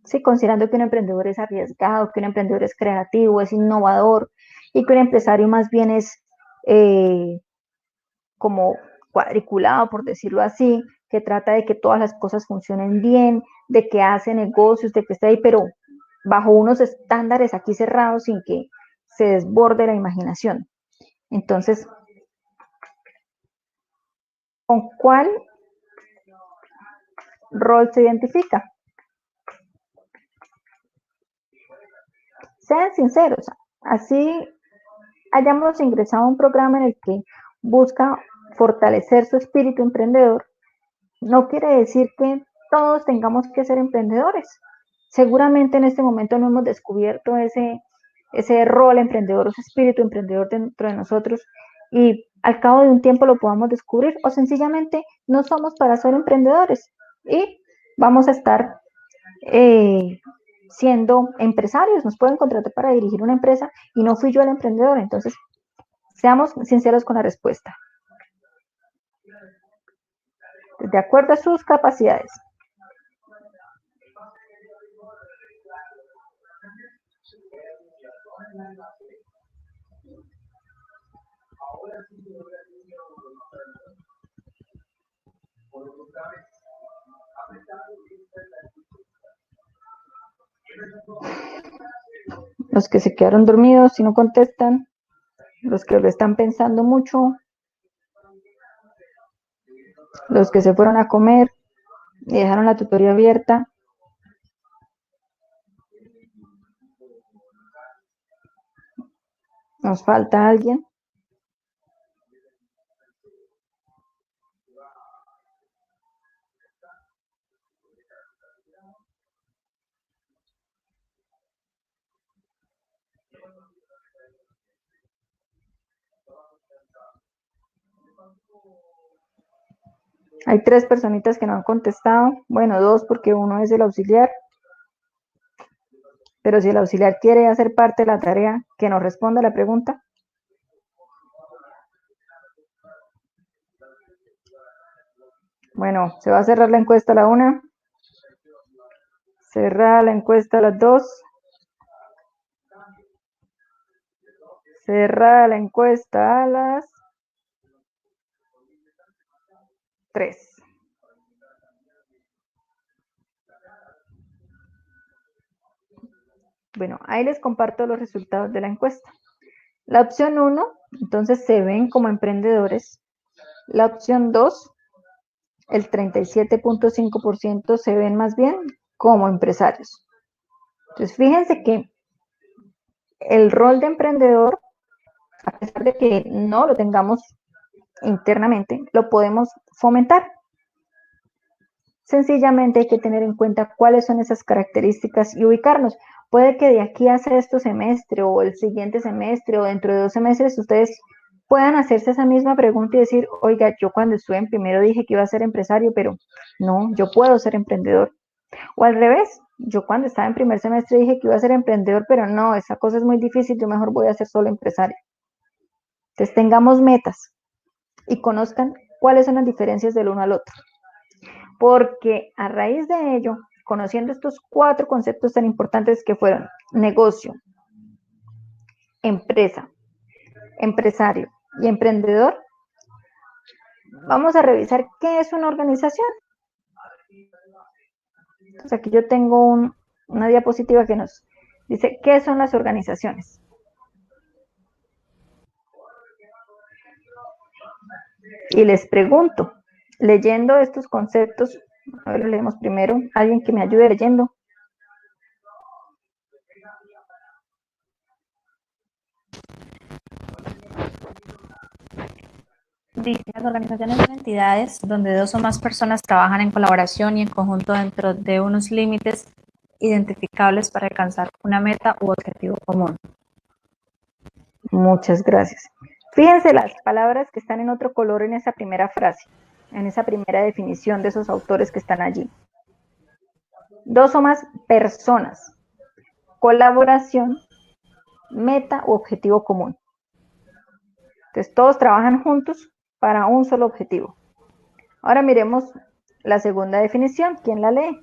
Sí, considerando que un emprendedor es arriesgado, que un emprendedor es creativo, es innovador y que un empresario más bien es como cuadriculado, por decirlo así, que trata de que todas las cosas funcionen bien, de que hace negocios, de que está ahí, pero bajo unos estándares aquí cerrados sin que se desborde la imaginación. Entonces, ¿con cuál rol se identifica? Sean sinceros, así hayamos ingresado a un programa en el que busca fortalecer su espíritu emprendedor, no quiere decir que todos tengamos que ser emprendedores. Seguramente en este momento no hemos descubierto ese rol emprendedor, ese espíritu emprendedor dentro de nosotros y al cabo de un tiempo lo podamos descubrir o sencillamente no somos para ser emprendedores y vamos a estar siendo empresarios, nos pueden contratar para dirigir una empresa y no fui yo el emprendedor, entonces seamos sinceros con la respuesta. De acuerdo a sus capacidades. Los que se quedaron dormidos y no contestan, los que lo están pensando mucho, los que se fueron a comer y dejaron la tutoría abierta. ¿Nos falta alguien? Hay 3 personitas que no han contestado. Bueno, 2 porque uno es el auxiliar. Pero si el auxiliar quiere hacer parte de la tarea, que nos responda la pregunta. Bueno, se va a cerrar la encuesta a la 1. Cerrar la encuesta a las 2. Cerrar la encuesta a las 3. Bueno, ahí les comparto los resultados de la encuesta. La opción 1, entonces se ven como emprendedores. La opción 2, el 37.5% se ven más bien como empresarios. Entonces, fíjense que el rol de emprendedor, a pesar de que no lo tengamos internamente, lo podemos fomentar. Sencillamente hay que tener en cuenta cuáles son esas características y ubicarnos. Puede que de aquí a sexto semestre o el siguiente semestre o dentro de 2 semestres ustedes puedan hacerse esa misma pregunta y decir, oiga, yo cuando estuve en primero dije que iba a ser empresario, pero no, yo puedo ser emprendedor. O al revés, yo cuando estaba en primer semestre dije que iba a ser emprendedor, pero no, esa cosa es muy difícil, yo mejor voy a ser solo empresario. Entonces tengamos metas y conozcan cuáles son las diferencias del uno al otro. Porque a raíz de ello, conociendo estos 4 conceptos tan importantes que fueron negocio, empresa, empresario y emprendedor, vamos a revisar qué es una organización. Entonces aquí yo tengo una diapositiva que nos dice qué son las organizaciones. Y les pregunto, leyendo estos conceptos, a ver, lo leemos primero, alguien que me ayude leyendo. Dice, las organizaciones son entidades donde dos o más personas trabajan en colaboración y en conjunto dentro de unos límites identificables para alcanzar una meta u objetivo común. Muchas gracias. Fíjense las palabras que están en otro color en esa primera frase, en esa primera definición de esos autores que están allí. Dos o más personas, colaboración, meta u objetivo común. Entonces todos trabajan juntos para un solo objetivo. Ahora miremos la segunda definición. ¿Quién la lee?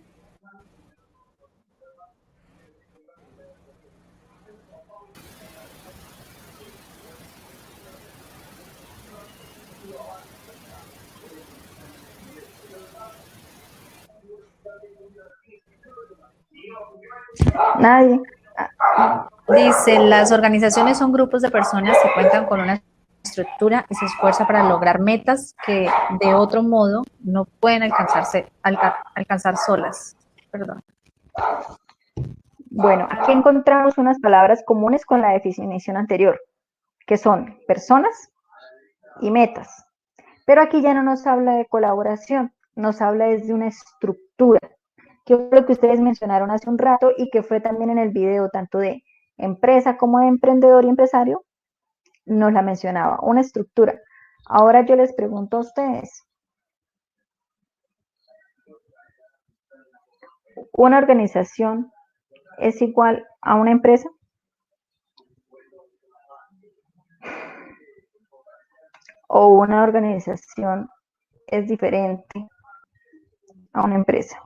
Nadie. Dice, las organizaciones son grupos de personas que cuentan con una estructura y se esfuerzan para lograr metas que de otro modo no pueden alcanzar solas. Perdón. Bueno, aquí encontramos unas palabras comunes con la definición anterior, que son personas y metas. Pero aquí ya no nos habla de colaboración, nos habla desde una estructura, que fue lo que ustedes mencionaron hace un rato y que fue también en el video, tanto de empresa como de emprendedor y empresario, nos la mencionaba, una estructura. Ahora yo les pregunto a ustedes, ¿una organización es igual a una empresa? ¿O una organización es diferente a una empresa?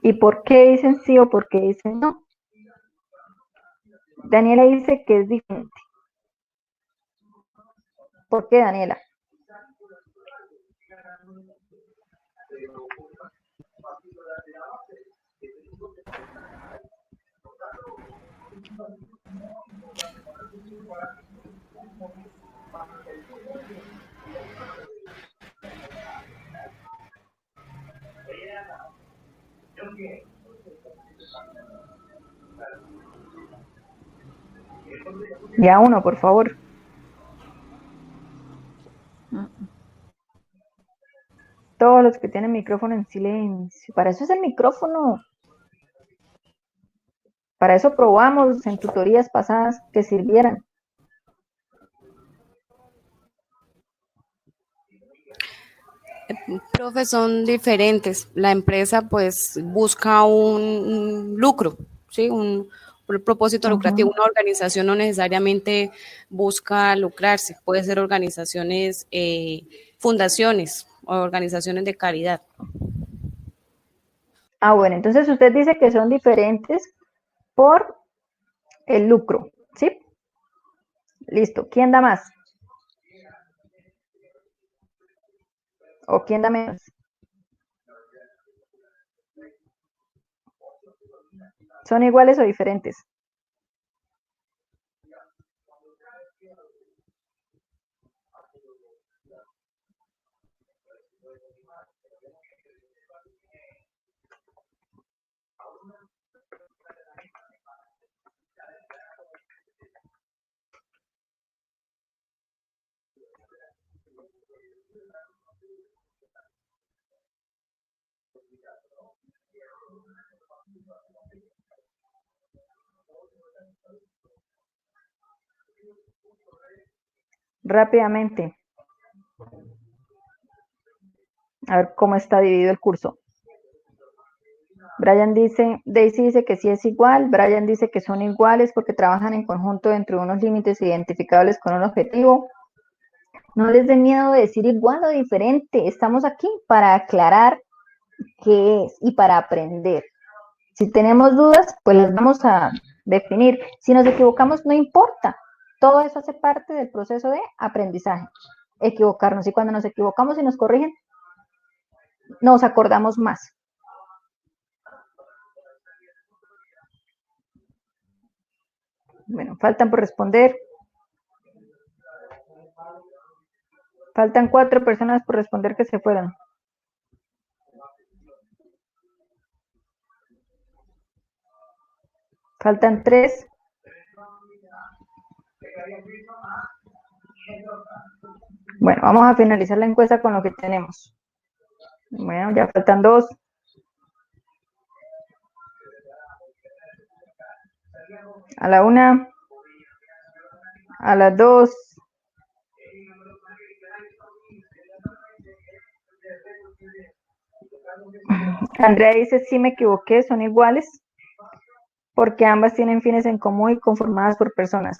¿Y por qué dicen sí o por qué dicen no? Daniela dice que es diferente. ¿Por qué, Daniela? Ya uno, por favor. Todos los que tienen micrófono en silencio. Para eso es el micrófono. Para eso probamos en tutorías pasadas que sirvieran. Profe, son diferentes. La empresa pues busca un lucro, ¿sí? Un propósito lucrativo. Una organización no necesariamente busca lucrarse, puede ser organizaciones, fundaciones o organizaciones de caridad. Ah, bueno, entonces usted dice que son diferentes por el lucro, ¿sí? Listo. ¿Quién da más? ¿O quién da menos? ¿Son iguales o diferentes? Rápidamente. A ver cómo está dividido el curso. Daisy dice que sí es igual, Brian dice que son iguales porque trabajan en conjunto dentro de unos límites identificables con un objetivo. No les dé miedo de decir igual o diferente, estamos aquí para aclarar qué es y para aprender. Si tenemos dudas, pues las vamos a definir. Si nos equivocamos, no importa. Todo eso hace parte del proceso de aprendizaje. Equivocarnos. Y cuando nos equivocamos y nos corrigen, nos acordamos más. Bueno, faltan por responder. Faltan 4 personas por responder que se fueron. Faltan 3. Bueno, vamos a finalizar la encuesta con lo que tenemos. Bueno, ya faltan 2. A la 1. A las 2. Andrea dice, sí me equivoqué, son iguales, porque ambas tienen fines en común y conformadas por personas.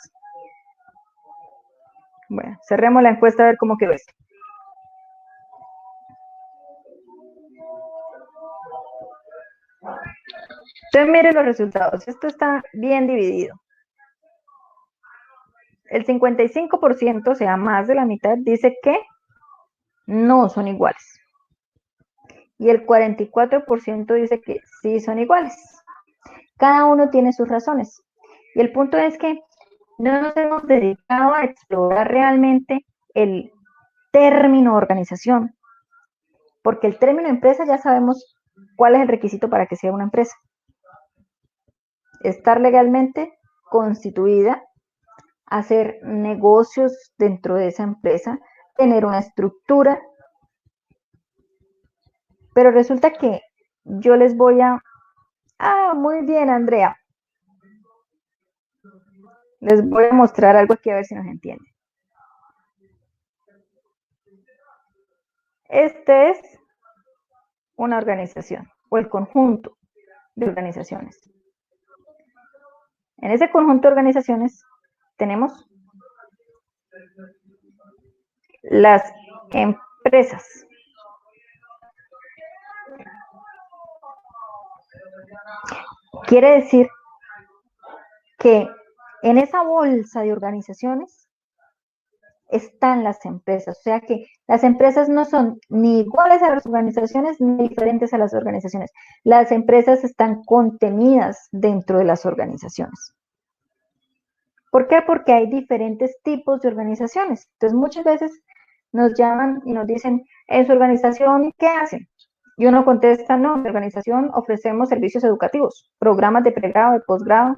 Bueno, cerremos la encuesta a ver cómo quedó esto. Entonces, miren los resultados. Esto está bien dividido. El 55%, o sea, más de la mitad, dice que no son iguales. Y el 44% dice que sí son iguales. Cada uno tiene sus razones. Y el punto es que no nos hemos dedicado a explorar realmente el término organización, porque el término empresa ya sabemos cuál es el requisito para que sea una empresa. Estar legalmente constituida, hacer negocios dentro de esa empresa, tener una estructura. Pero resulta que yo les voy a... Ah, muy bien, Andrea. Les voy a mostrar algo aquí a ver si nos entienden. Este es una organización o el conjunto de organizaciones. En ese conjunto de organizaciones tenemos las empresas. Quiere decir que en esa bolsa de organizaciones están las empresas, o sea que las empresas no son ni iguales a las organizaciones ni diferentes a las organizaciones. Las empresas están contenidas dentro de las organizaciones. ¿Por qué? Porque hay diferentes tipos de organizaciones. Entonces muchas veces nos llaman y nos dicen, ¿en su organización qué hacen? Y uno contesta, no, en mi organización ofrecemos servicios educativos, programas de pregrado, de posgrado.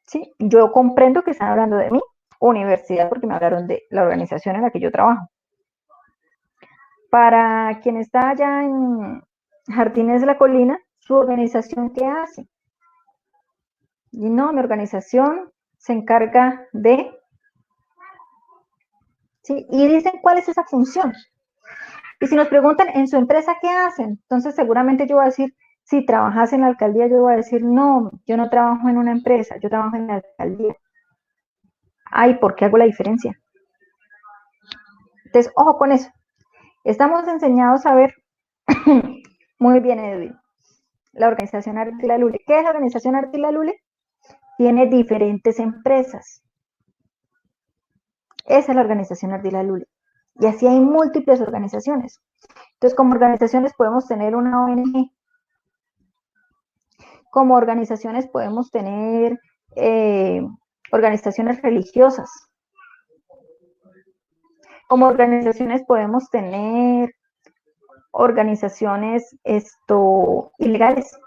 Sí, yo comprendo que están hablando de mi universidad porque me hablaron de la organización en la que yo trabajo. Para quien está allá en Jardines de la Colina, ¿su organización qué hace? Y no, mi organización se encarga de... ¿sí? Y dicen cuál es esa función. Y si nos preguntan en su empresa qué hacen, entonces seguramente yo voy a decir, si trabajas en la alcaldía, yo voy a decir, no, yo no trabajo en una empresa, yo trabajo en la alcaldía. Ay, ¿por qué hago la diferencia? Entonces, ojo con eso. Estamos enseñados a ver, muy bien, Edwin, la organización Ardila Lule. ¿Qué es la organización Ardila Lule? Tiene diferentes empresas. Esa es la organización Ardila Lule. Y así hay múltiples organizaciones. Entonces, como organizaciones podemos tener una ONG. Como organizaciones podemos tener organizaciones religiosas. Como organizaciones podemos tener organizaciones ilegales.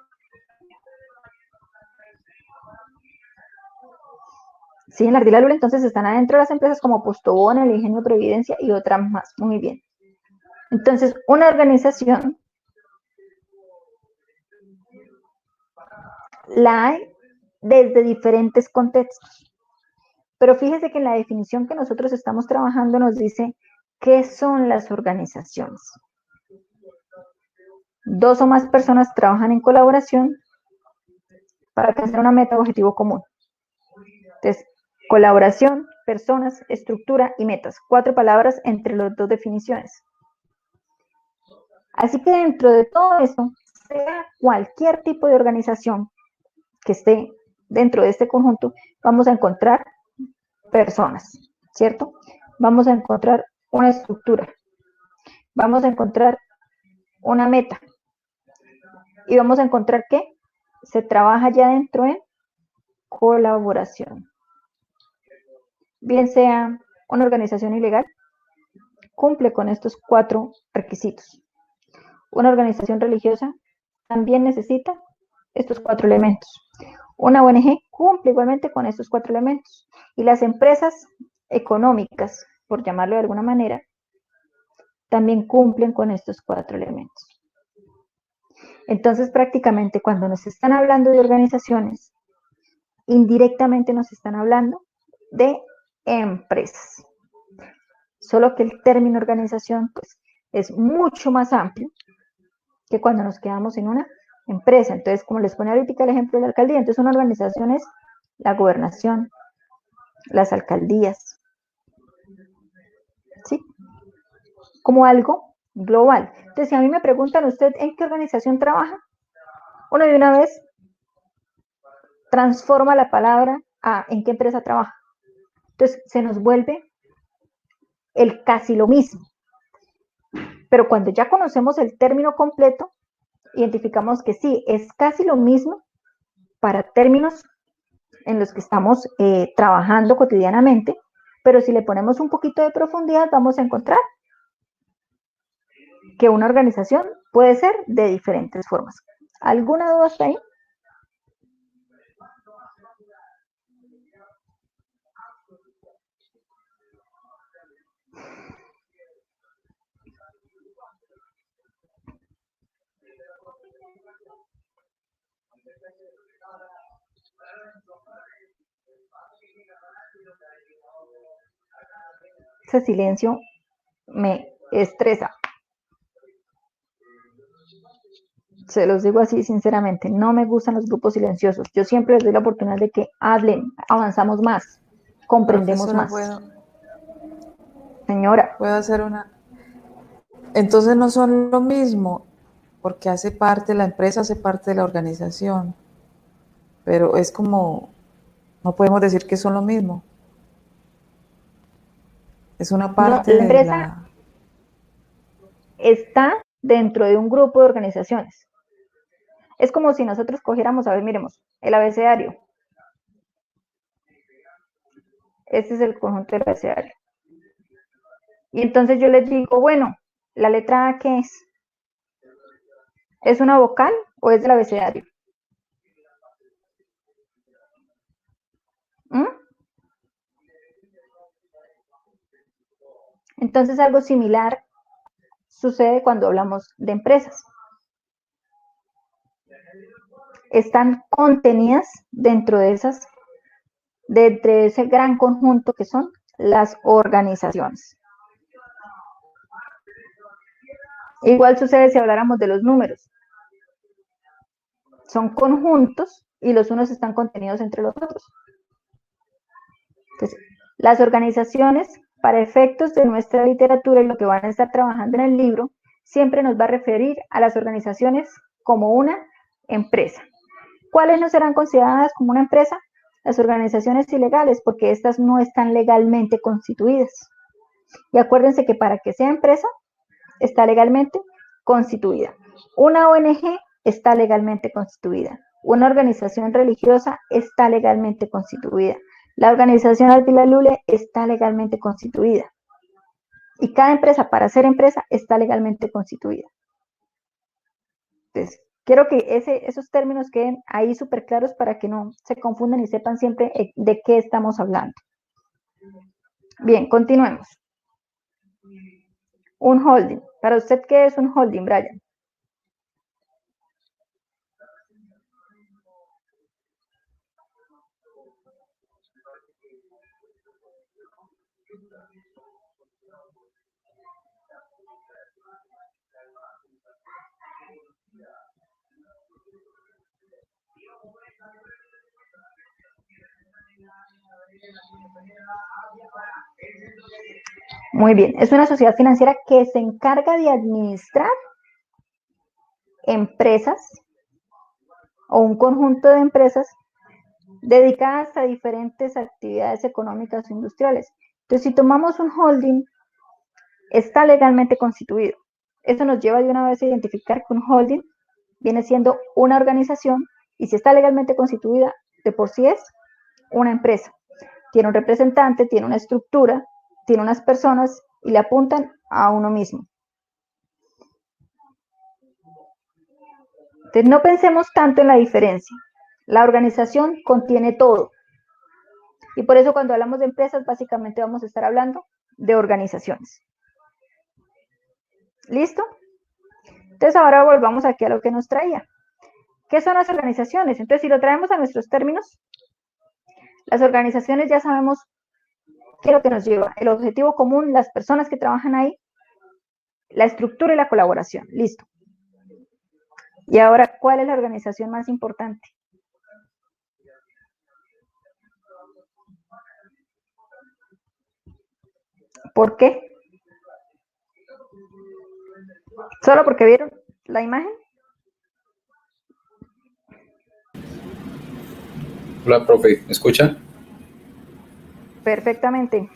Sí, en la Ardila Lula entonces están adentro de las empresas como Postobón, el Ingenio Previdencia y otras más. Muy bien. Entonces, una organización la hay desde diferentes contextos. Pero fíjese que en la definición que nosotros estamos trabajando nos dice qué son las organizaciones. 2 o más personas trabajan en colaboración para alcanzar una meta o objetivo común. Entonces, colaboración, personas, estructura y metas. 4 palabras entre las 2 definiciones. Así que dentro de todo eso, sea cualquier tipo de organización que esté dentro de este conjunto, vamos a encontrar personas, ¿cierto? Vamos a encontrar una estructura. Vamos a encontrar una meta. Y vamos a encontrar que se trabaja ya dentro en colaboración. Bien sea una organización ilegal, cumple con estos 4 requisitos. Una organización religiosa también necesita estos 4 elementos. Una ONG cumple igualmente con estos 4 elementos. Y las empresas económicas, por llamarlo de alguna manera, también cumplen con estos 4 elementos. Entonces, prácticamente cuando nos están hablando de organizaciones, indirectamente nos están hablando de empresas. Solo que el término organización pues, es mucho más amplio que cuando nos quedamos en una empresa. Entonces, como les pone ahorita el ejemplo de la alcaldía, entonces una organización es la gobernación, las alcaldías, ¿sí? Como algo global. Entonces, si a mí me preguntan, ¿usted en qué organización trabaja? Uno de una vez transforma la palabra a ¿en qué empresa trabaja? Entonces, se nos vuelve el casi lo mismo. Pero cuando ya conocemos el término completo, identificamos que sí, es casi lo mismo para términos en los que estamos trabajando cotidianamente, pero si le ponemos un poquito de profundidad, vamos a encontrar que una organización puede ser de diferentes formas. ¿Alguna duda hasta ahí? Ese silencio me estresa. Se los digo así sinceramente, no me gustan los grupos silenciosos. Yo siempre les doy la oportunidad de que hablen, avanzamos más, comprendemos Profesora, más. Señora. puedo hacer una... Entonces no son lo mismo, porque hace parte, la empresa hace parte de la organización, pero es como, no podemos decir que son lo mismo. Es una No, parte la de empresa la... está dentro de un grupo de organizaciones. Es como si nosotros cogiéramos, a ver, miremos, el abecedario. Este es el conjunto del abecedario. Y entonces yo les digo, bueno, ¿la letra A qué es? ¿Es una vocal o es del abecedario? ¿Mm? Entonces algo similar sucede cuando hablamos de empresas. Están contenidas dentro de ese gran conjunto que son las organizaciones. Igual sucede si habláramos de los números. Son conjuntos y los unos están contenidos entre los otros. Entonces, las organizaciones, para efectos de nuestra literatura y lo que van a estar trabajando en el libro, siempre nos va a referir a las organizaciones como una empresa. ¿Cuáles no serán consideradas como una empresa? Las organizaciones ilegales, porque estas no están legalmente constituidas. Y acuérdense que para que sea empresa, está legalmente constituida. Una ONG está legalmente constituida. Una organización religiosa está legalmente constituida. La organización Alpilalule está legalmente constituida. Y cada empresa, para ser empresa, está legalmente constituida. Entonces, quiero que esos términos queden ahí súper claros para que no se confundan y sepan siempre de qué estamos hablando. Bien, continuemos. Un holding. ¿Para usted qué es un holding, Brian? Muy bien, es una sociedad financiera que se encarga de administrar empresas o un conjunto de empresas dedicadas a diferentes actividades económicas o industriales. Entonces, si tomamos un holding, está legalmente constituido. Eso nos lleva de una vez a identificar que un holding viene siendo una organización y si está legalmente constituida, de por sí es una empresa. Tiene un representante, tiene una estructura, tiene unas personas y le apuntan a uno mismo. Entonces, no pensemos tanto en la diferencia. La organización contiene todo. Y por eso cuando hablamos de empresas, básicamente vamos a estar hablando de organizaciones. ¿Listo? Entonces ahora volvamos aquí a lo que nos traía. ¿Qué son las organizaciones? Entonces, si lo traemos a nuestros términos, las organizaciones ya sabemos qué es lo que nos lleva. El objetivo común, las personas que trabajan ahí, la estructura y la colaboración. Listo. Y ahora, ¿cuál es la organización más importante? ¿Por qué? ¿Solo porque vieron la imagen? Hola, profe, ¿me escucha? Perfectamente.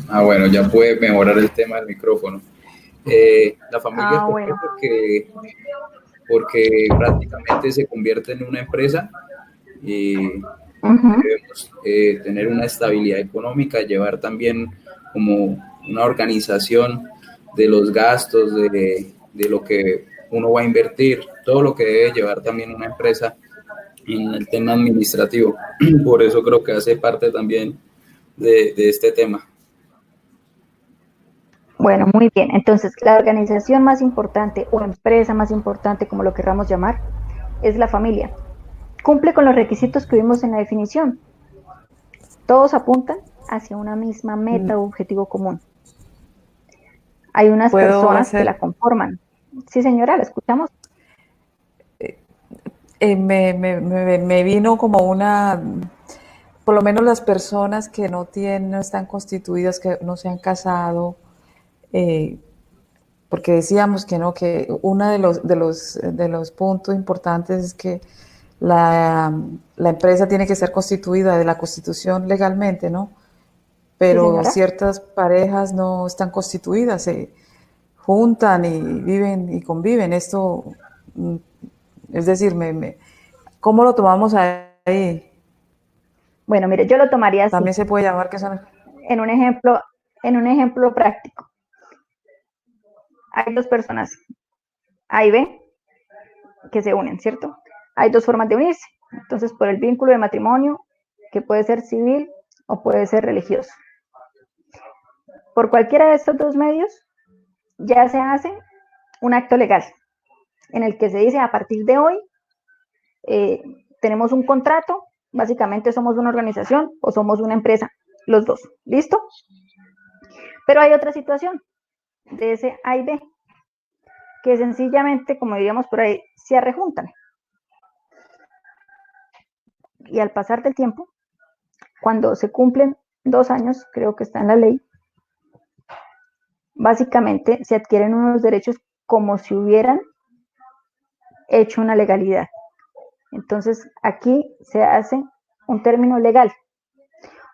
Ah, bueno, ya puede mejorar el tema del micrófono. La familia, ¿por qué? Bueno. Porque prácticamente se convierte en una empresa y Uh-huh. debemos tener una estabilidad económica, llevar también como una organización de los gastos, de lo que uno va a invertir, todo lo que debe llevar también una empresa en el tema administrativo. Por eso creo que hace parte también de este tema. Bueno, muy bien. Entonces, la organización más importante o empresa más importante, como lo querramos llamar, es la familia. Cumple con los requisitos que vimos en la definición. Todos apuntan hacia una misma meta o objetivo común. Hay unas ¿Puedo personas que hacer? la conforman. Sí, señora, la escuchamos. Me vino como una, por lo menos las personas que no están constituidas, que no se han casado, porque decíamos que no, que uno de los puntos importantes es que la empresa tiene que ser constituida de la Constitución legalmente, ¿no? Sí, Pero señora. ciertas parejas no están constituidas, se juntan y viven y conviven. Esto, es decir, ¿cómo lo tomamos ahí? Bueno, mire, yo lo tomaría así, También se puede llamar que son... en un ejemplo, práctico. Hay dos personas, A y B, que se unen, ¿cierto? Hay dos formas de unirse. Entonces, por el vínculo de matrimonio, que puede ser civil o puede ser religioso. Por cualquiera de estos dos medios, ya se hace un acto legal en el que se dice a partir de hoy tenemos un contrato, básicamente somos una organización o somos una empresa, los dos, ¿listo? Pero hay otra situación de ese A y B, que sencillamente, como diríamos por ahí, se arrejuntan. Y al pasar del tiempo, cuando se cumplen 2 años, creo que está en la ley, básicamente se adquieren unos derechos como si hubieran hecho una legalidad. Entonces, aquí se hace un término legal.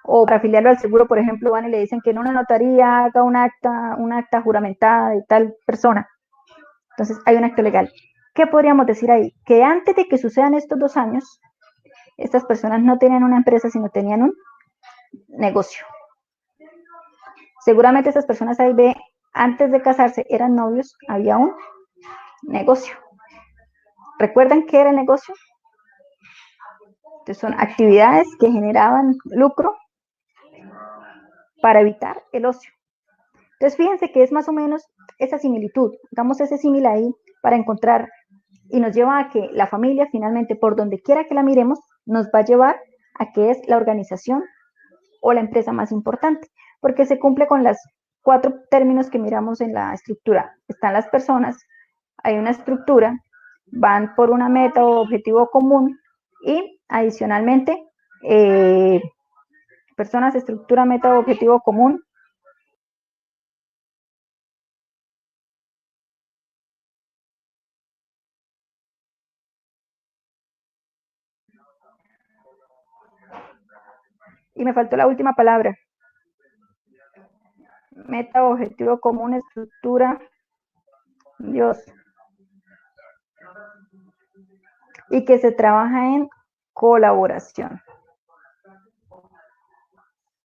O para afiliarlo al seguro, por ejemplo, van y le dicen que en una notaría haga un acta juramentada de tal persona. Entonces, hay un acto legal. ¿Qué podríamos decir ahí? Que antes de que sucedan estos 2 años, estas personas no tenían una empresa, sino tenían un negocio. Seguramente estas personas A y B, antes de casarse, eran novios, había un negocio. ¿Recuerdan qué era el negocio? Entonces, son actividades que generaban lucro para evitar el ocio. Entonces, fíjense que es más o menos esa similitud. Hagamos ese símil ahí para encontrar y nos lleva a que la familia finalmente, por donde quiera que la miremos, nos va a llevar a que es la organización o la empresa más importante, porque se cumple con los 4 términos que miramos en la estructura. Están las personas, hay una estructura, van por una meta o objetivo común y adicionalmente personas, estructura, meta o objetivo común. Y me faltó la última palabra. Meta, objetivo común, estructura. Dios. Y que se trabaja en colaboración.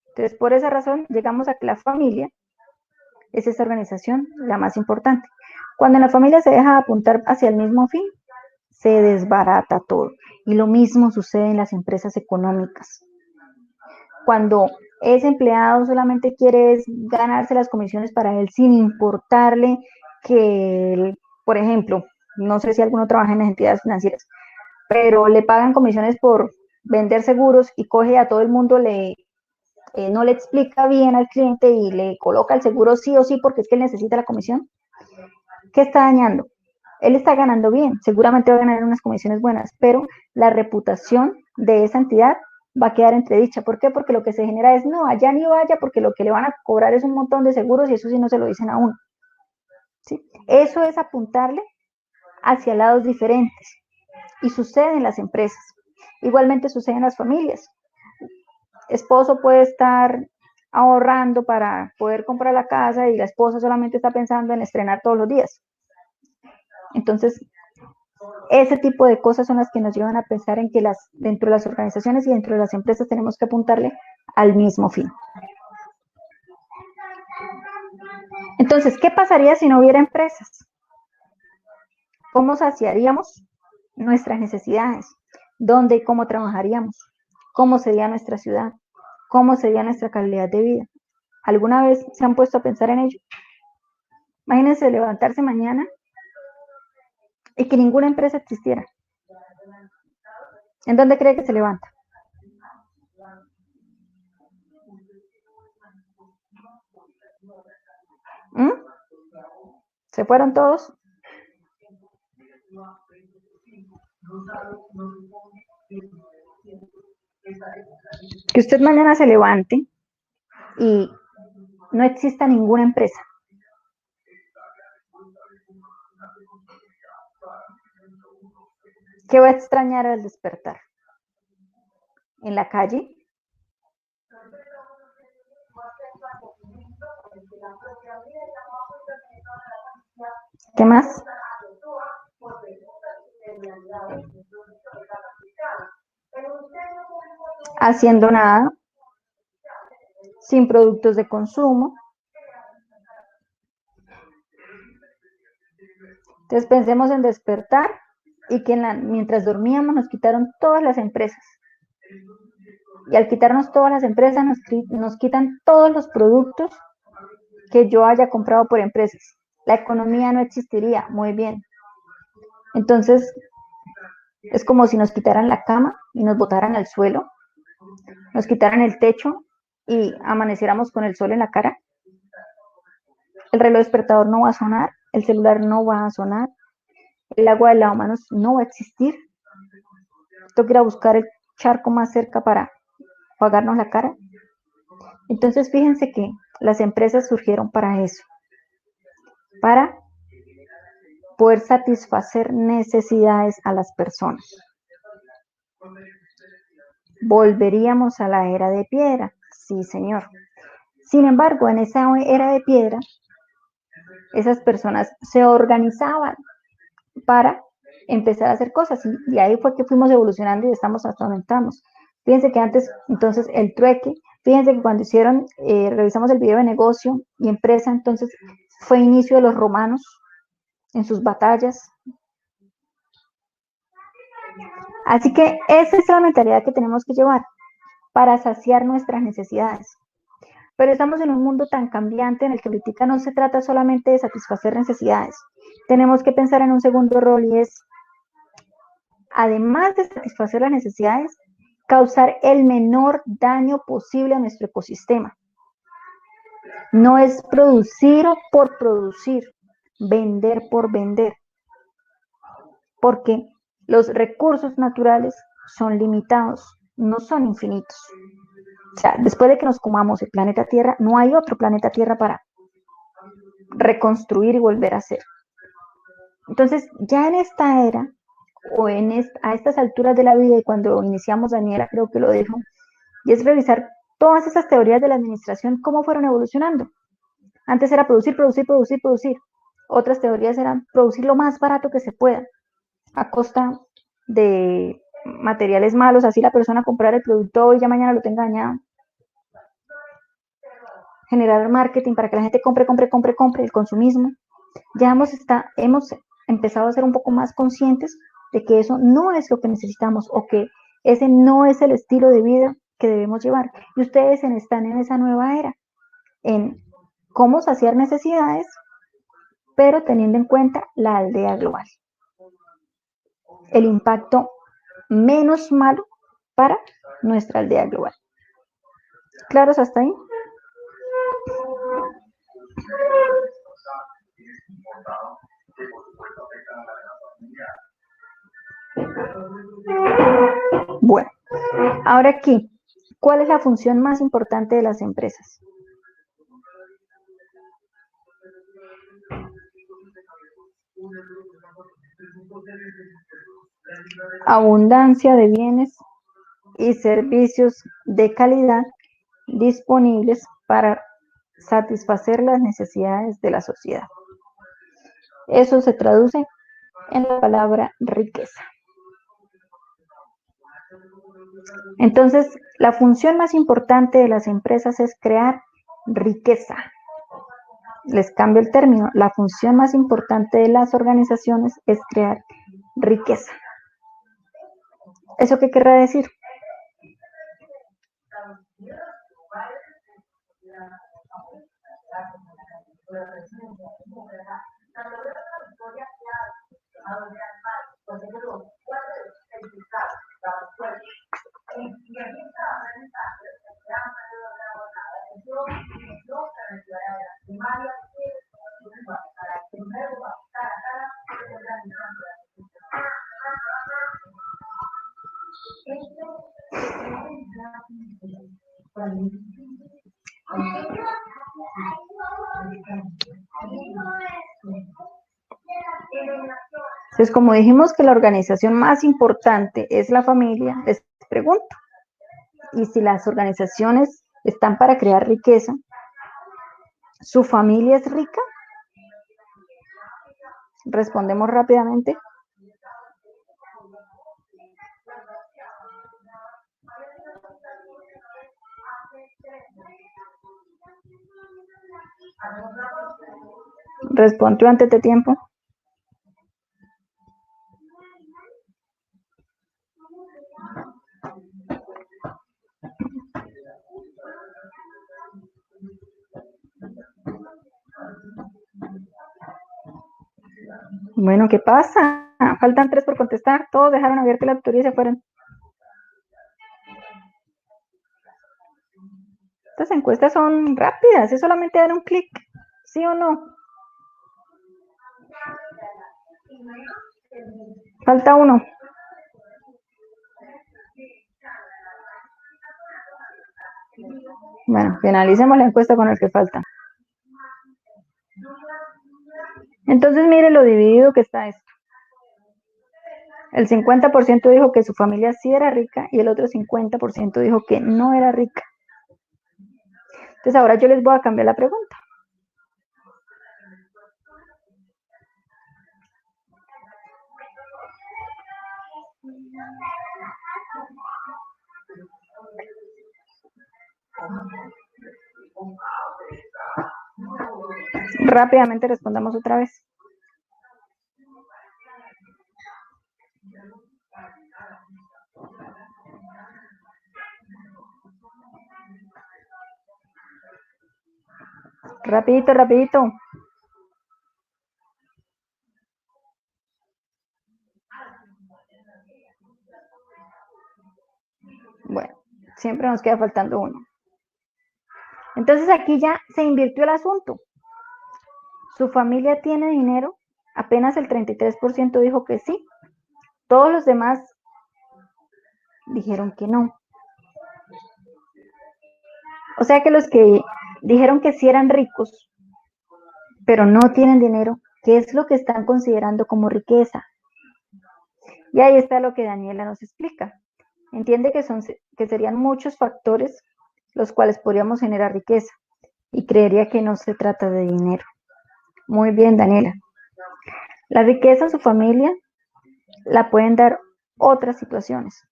Entonces, por esa razón, llegamos a que la familia es esa organización la más importante. Cuando en la familia se deja apuntar hacia el mismo fin, se desbarata todo. Y lo mismo sucede en las empresas económicas. Cuando ese empleado solamente quiere ganarse las comisiones para él sin importarle que, por ejemplo, no sé si alguno trabaja en las entidades financieras, pero le pagan comisiones por vender seguros y coge a todo el mundo, no le explica bien al cliente y le coloca el seguro sí o sí porque es que él necesita la comisión. ¿Qué está dañando? Él está ganando bien, seguramente va a ganar unas comisiones buenas, pero la reputación de esa entidad va a quedar entredicha. ¿Por qué? Porque lo que se genera es, no, allá ni vaya, porque lo que le van a cobrar es un montón de seguros y eso sí no se lo dicen a uno. ¿Sí? Eso es apuntarle hacia lados diferentes y sucede en las empresas. Igualmente sucede en las familias. Esposo puede estar ahorrando para poder comprar la casa y la esposa solamente está pensando en estrenar todos los días. Entonces, ese tipo de cosas son las que nos llevan a pensar en que dentro de las organizaciones y dentro de las empresas tenemos que apuntarle al mismo fin. Entonces, ¿qué pasaría si no hubiera empresas? ¿Cómo saciaríamos nuestras necesidades? ¿Dónde y cómo trabajaríamos? ¿Cómo sería nuestra ciudad? ¿Cómo sería nuestra calidad de vida? ¿Alguna vez se han puesto a pensar en ello? Imagínense levantarse mañana y que ninguna empresa existiera. ¿En dónde cree que se levanta? ¿Mm? ¿Se fueron todos? Que usted mañana se levante y no exista ninguna empresa. ¿Qué va a extrañar al despertar? ¿En la calle? ¿Qué más? Haciendo nada, sin productos de consumo. Entonces pensemos en despertar y que mientras dormíamos nos quitaron todas las empresas. Y al quitarnos todas las empresas nos quitan todos los productos que yo haya comprado por empresas. La economía no existiría, muy bien. Entonces es como si nos quitaran la cama y nos botaran al suelo, nos quitaran el techo y amaneciéramos con el sol en la cara. El reloj despertador no va a sonar, el celular no va a sonar, el agua del lavamanos no va a existir. Tengo que ir a buscar el charco más cerca para pagarnos la cara. Entonces fíjense que las empresas surgieron para eso, para poder satisfacer necesidades a las personas. ¿Volveríamos a la era de piedra? Sí, señor. Sin embargo, en esa era de piedra, esas personas se organizaban para empezar a hacer cosas y ahí fue que fuimos evolucionando y estamos hasta donde estamos. Fíjense que antes, entonces, el trueque, fíjense que cuando revisamos el video de negocio y empresa, entonces fue inicio de los romanos en sus batallas. Así que esa es la mentalidad que tenemos que llevar para saciar nuestras necesidades. Pero estamos en un mundo tan cambiante en el que ahorita no se trata solamente de satisfacer necesidades. Tenemos que pensar en un segundo rol y es, además de satisfacer las necesidades, causar el menor daño posible a nuestro ecosistema. No es producir por producir, vender por vender, porque los recursos naturales son limitados, no son infinitos. O sea, después de que nos comamos el planeta Tierra, no hay otro planeta Tierra para reconstruir y volver a hacer. Entonces, ya en esta era, o a estas alturas de la vida, y cuando iniciamos, Daniela creo que lo dijo, y es revisar todas esas teorías de la administración, cómo fueron evolucionando. Antes era producir, producir, producir, producir. Otras teorías eran producir lo más barato que se pueda, a costa de materiales malos, así la persona comprar el producto hoy y ya mañana lo tenga dañado. Generar marketing para que la gente compre, el consumismo. Ya hemos empezado a ser un poco más conscientes de que eso no es lo que necesitamos o que ese no es el estilo de vida que debemos llevar. Y ustedes están en esa nueva era, en cómo saciar necesidades, pero teniendo en cuenta la aldea global. El impacto menos malo para nuestra aldea global. ¿Claros hasta ahí? Bueno, ahora aquí, ¿cuál es la función más importante de las empresas? Abundancia de bienes y servicios de calidad disponibles para satisfacer las necesidades de la sociedad. Eso se traduce en la palabra riqueza. Entonces, la función más importante de las empresas es crear riqueza. Les cambio el término. La función más importante de las organizaciones es crear riqueza. ¿Eso qué querrá decir? Entonces, como dijimos que la organización más importante es la familia, les pregunto, ¿y si las organizaciones están para crear riqueza, su familia es rica? Respondemos rápidamente. Respondió antes de tiempo. Bueno, ¿qué pasa? Faltan 3 por contestar. Todos dejaron abierta la tutoría y se fueron. Estas encuestas son rápidas, es solamente dar un clic, ¿sí o no? Falta uno. Bueno, finalicemos la encuesta con el que falta. Entonces, mire lo dividido que está esto. El 50% dijo que su familia sí era rica y el otro 50% dijo que no era rica. Entonces, ahora yo les voy a cambiar la pregunta. Rápidamente respondamos otra vez. Rapidito, rapidito. Bueno, siempre nos queda faltando uno. Entonces aquí ya se invirtió el asunto. ¿Su familia tiene dinero? Apenas el 33% dijo que sí. Todos los demás dijeron que no. O sea que los que dijeron que sí eran ricos, pero no tienen dinero, ¿qué es lo que están considerando como riqueza? Y ahí está lo que Daniela nos explica. Entiende que serían muchos factores los cuales podríamos generar riqueza y creería que no se trata de dinero. Muy bien, Daniela. La riqueza en su familia la pueden dar otras situaciones.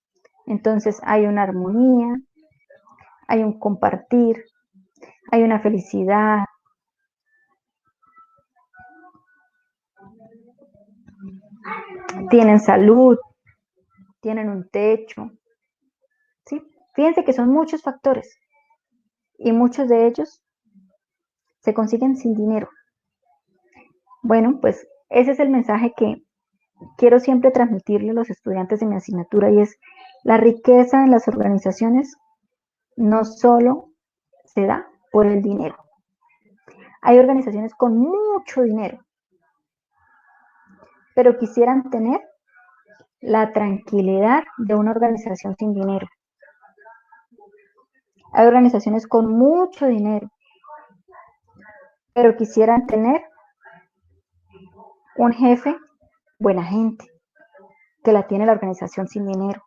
Entonces hay una armonía, hay un compartir, hay una felicidad, tienen salud, tienen un techo, ¿sí? Fíjense que son muchos factores y muchos de ellos se consiguen sin dinero. Bueno, pues ese es el mensaje que quiero siempre transmitirle a los estudiantes de mi asignatura y es la riqueza en las organizaciones no solo se da por el dinero. Hay organizaciones con mucho dinero, pero quisieran tener la tranquilidad de una organización sin dinero. Hay organizaciones con mucho dinero, pero quisieran tener un jefe buena gente, que la tiene la organización sin dinero.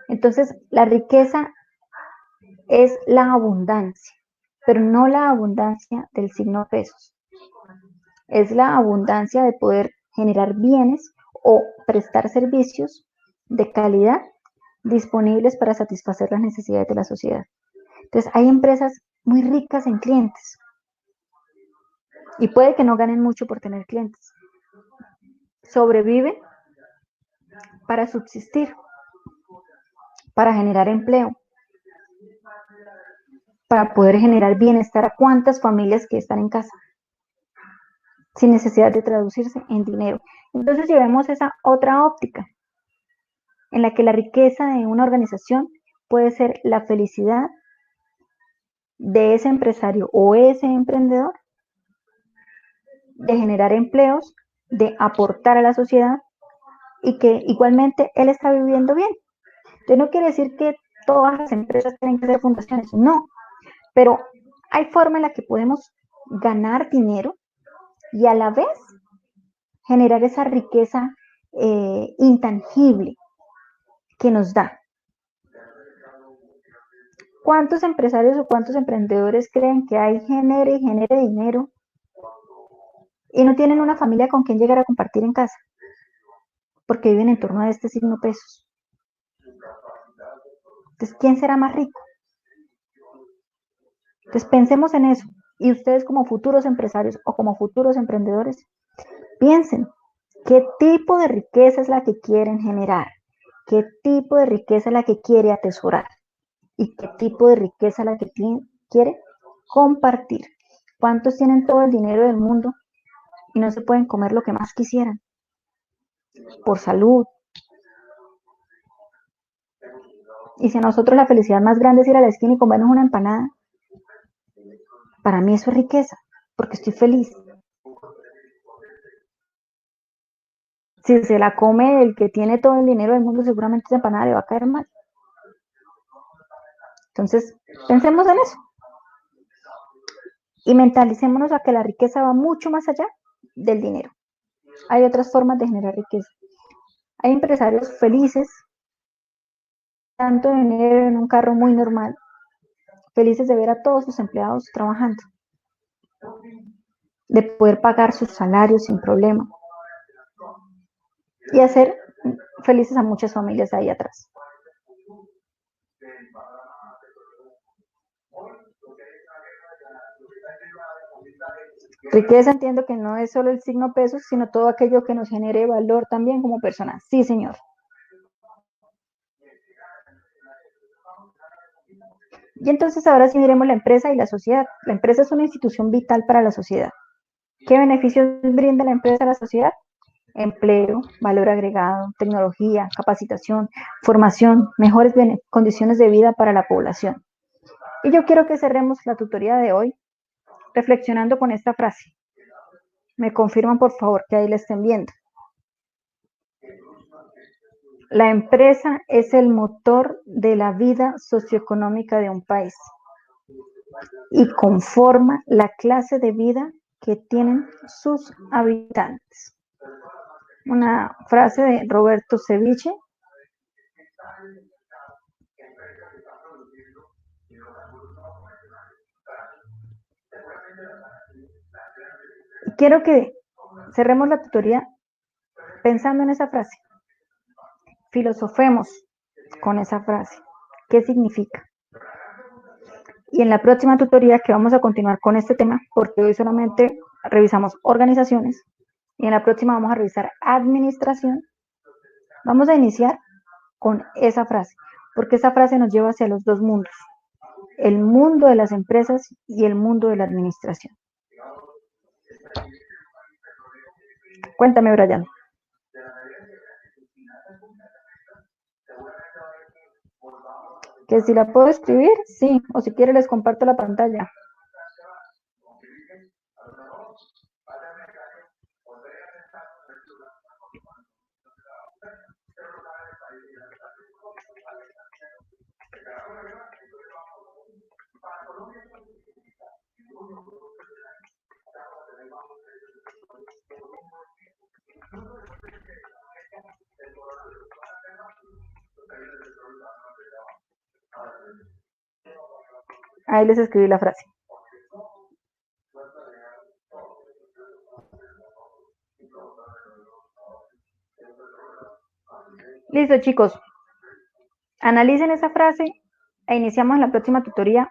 Entonces, la riqueza es la abundancia, pero no la abundancia del signo pesos. Es la abundancia de poder generar bienes o prestar servicios de calidad disponibles para satisfacer las necesidades de la sociedad. Entonces, hay empresas muy ricas en clientes y puede que no ganen mucho por tener clientes. Sobreviven para subsistir, para generar empleo, para poder generar bienestar a cuántas familias que están en casa, sin necesidad de traducirse en dinero. Entonces llevemos esa otra óptica, en la que la riqueza de una organización puede ser la felicidad de ese empresario o ese emprendedor, de generar empleos, de aportar a la sociedad y que igualmente él está viviendo bien. Entonces no quiere decir que todas las empresas tienen que ser fundaciones, no, pero hay forma en la que podemos ganar dinero y a la vez generar esa riqueza intangible que nos da. ¿Cuántos empresarios o cuántos emprendedores creen que hay genere y genere dinero y no tienen una familia con quien llegar a compartir en casa? Porque viven en torno a este signo pesos. Entonces, ¿quién será más rico? Entonces, pensemos en eso. Y ustedes como futuros empresarios o como futuros emprendedores, piensen qué tipo de riqueza es la que quieren generar, qué tipo de riqueza es la que quiere atesorar y qué tipo de riqueza es la que quiere compartir. ¿Cuántos tienen todo el dinero del mundo y no se pueden comer lo que más quisieran? Por salud. Y si a nosotros la felicidad más grande es ir a la esquina y comernos una empanada, para mí eso es riqueza, porque estoy feliz. Si se la come el que tiene todo el dinero del mundo, seguramente esa empanada le va a caer mal. Entonces, pensemos en eso. Y mentalicémonos a que la riqueza va mucho más allá del dinero. Hay otras formas de generar riqueza. Hay empresarios felices, tanto dinero en un carro muy normal, felices de ver a todos sus empleados trabajando, de poder pagar sus salarios sin problema y hacer felices a muchas familias ahí atrás. Riqueza entiendo que no es solo el signo pesos, sino todo aquello que nos genere valor también como personas. Sí, señor. Y entonces ahora sí miremos la empresa y la sociedad. La empresa es una institución vital para la sociedad. ¿Qué beneficios brinda la empresa a la sociedad? Empleo, valor agregado, tecnología, capacitación, formación, mejores condiciones de vida para la población. Y yo quiero que cerremos la tutoría de hoy reflexionando con esta frase. Me confirman por favor que ahí la estén viendo. La empresa es el motor de la vida socioeconómica de un país y conforma la clase de vida que tienen sus habitantes. Una frase de Roberto Ceviche. quiero que cerremos la tutoría pensando en esa frase. Filosofemos con esa frase. ¿Qué significa? Y en la próxima tutoría, que vamos a continuar con este tema, porque hoy solamente revisamos organizaciones, y en la próxima vamos a revisar administración, vamos a iniciar con esa frase, porque esa frase nos lleva hacia los dos mundos, el mundo de las empresas y el mundo de la administración. Cuéntame, Brian. ¿Que si la puedo escribir? Sí, o si quiere les comparto la pantalla. Ahí les escribí la frase. Listo, chicos. Analicen esa frase e iniciamos la próxima tutoría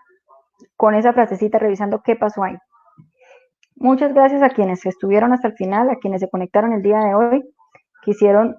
con esa frasecita revisando qué pasó ahí. Muchas gracias a quienes estuvieron hasta el final, a quienes se conectaron el día de hoy, que hicieron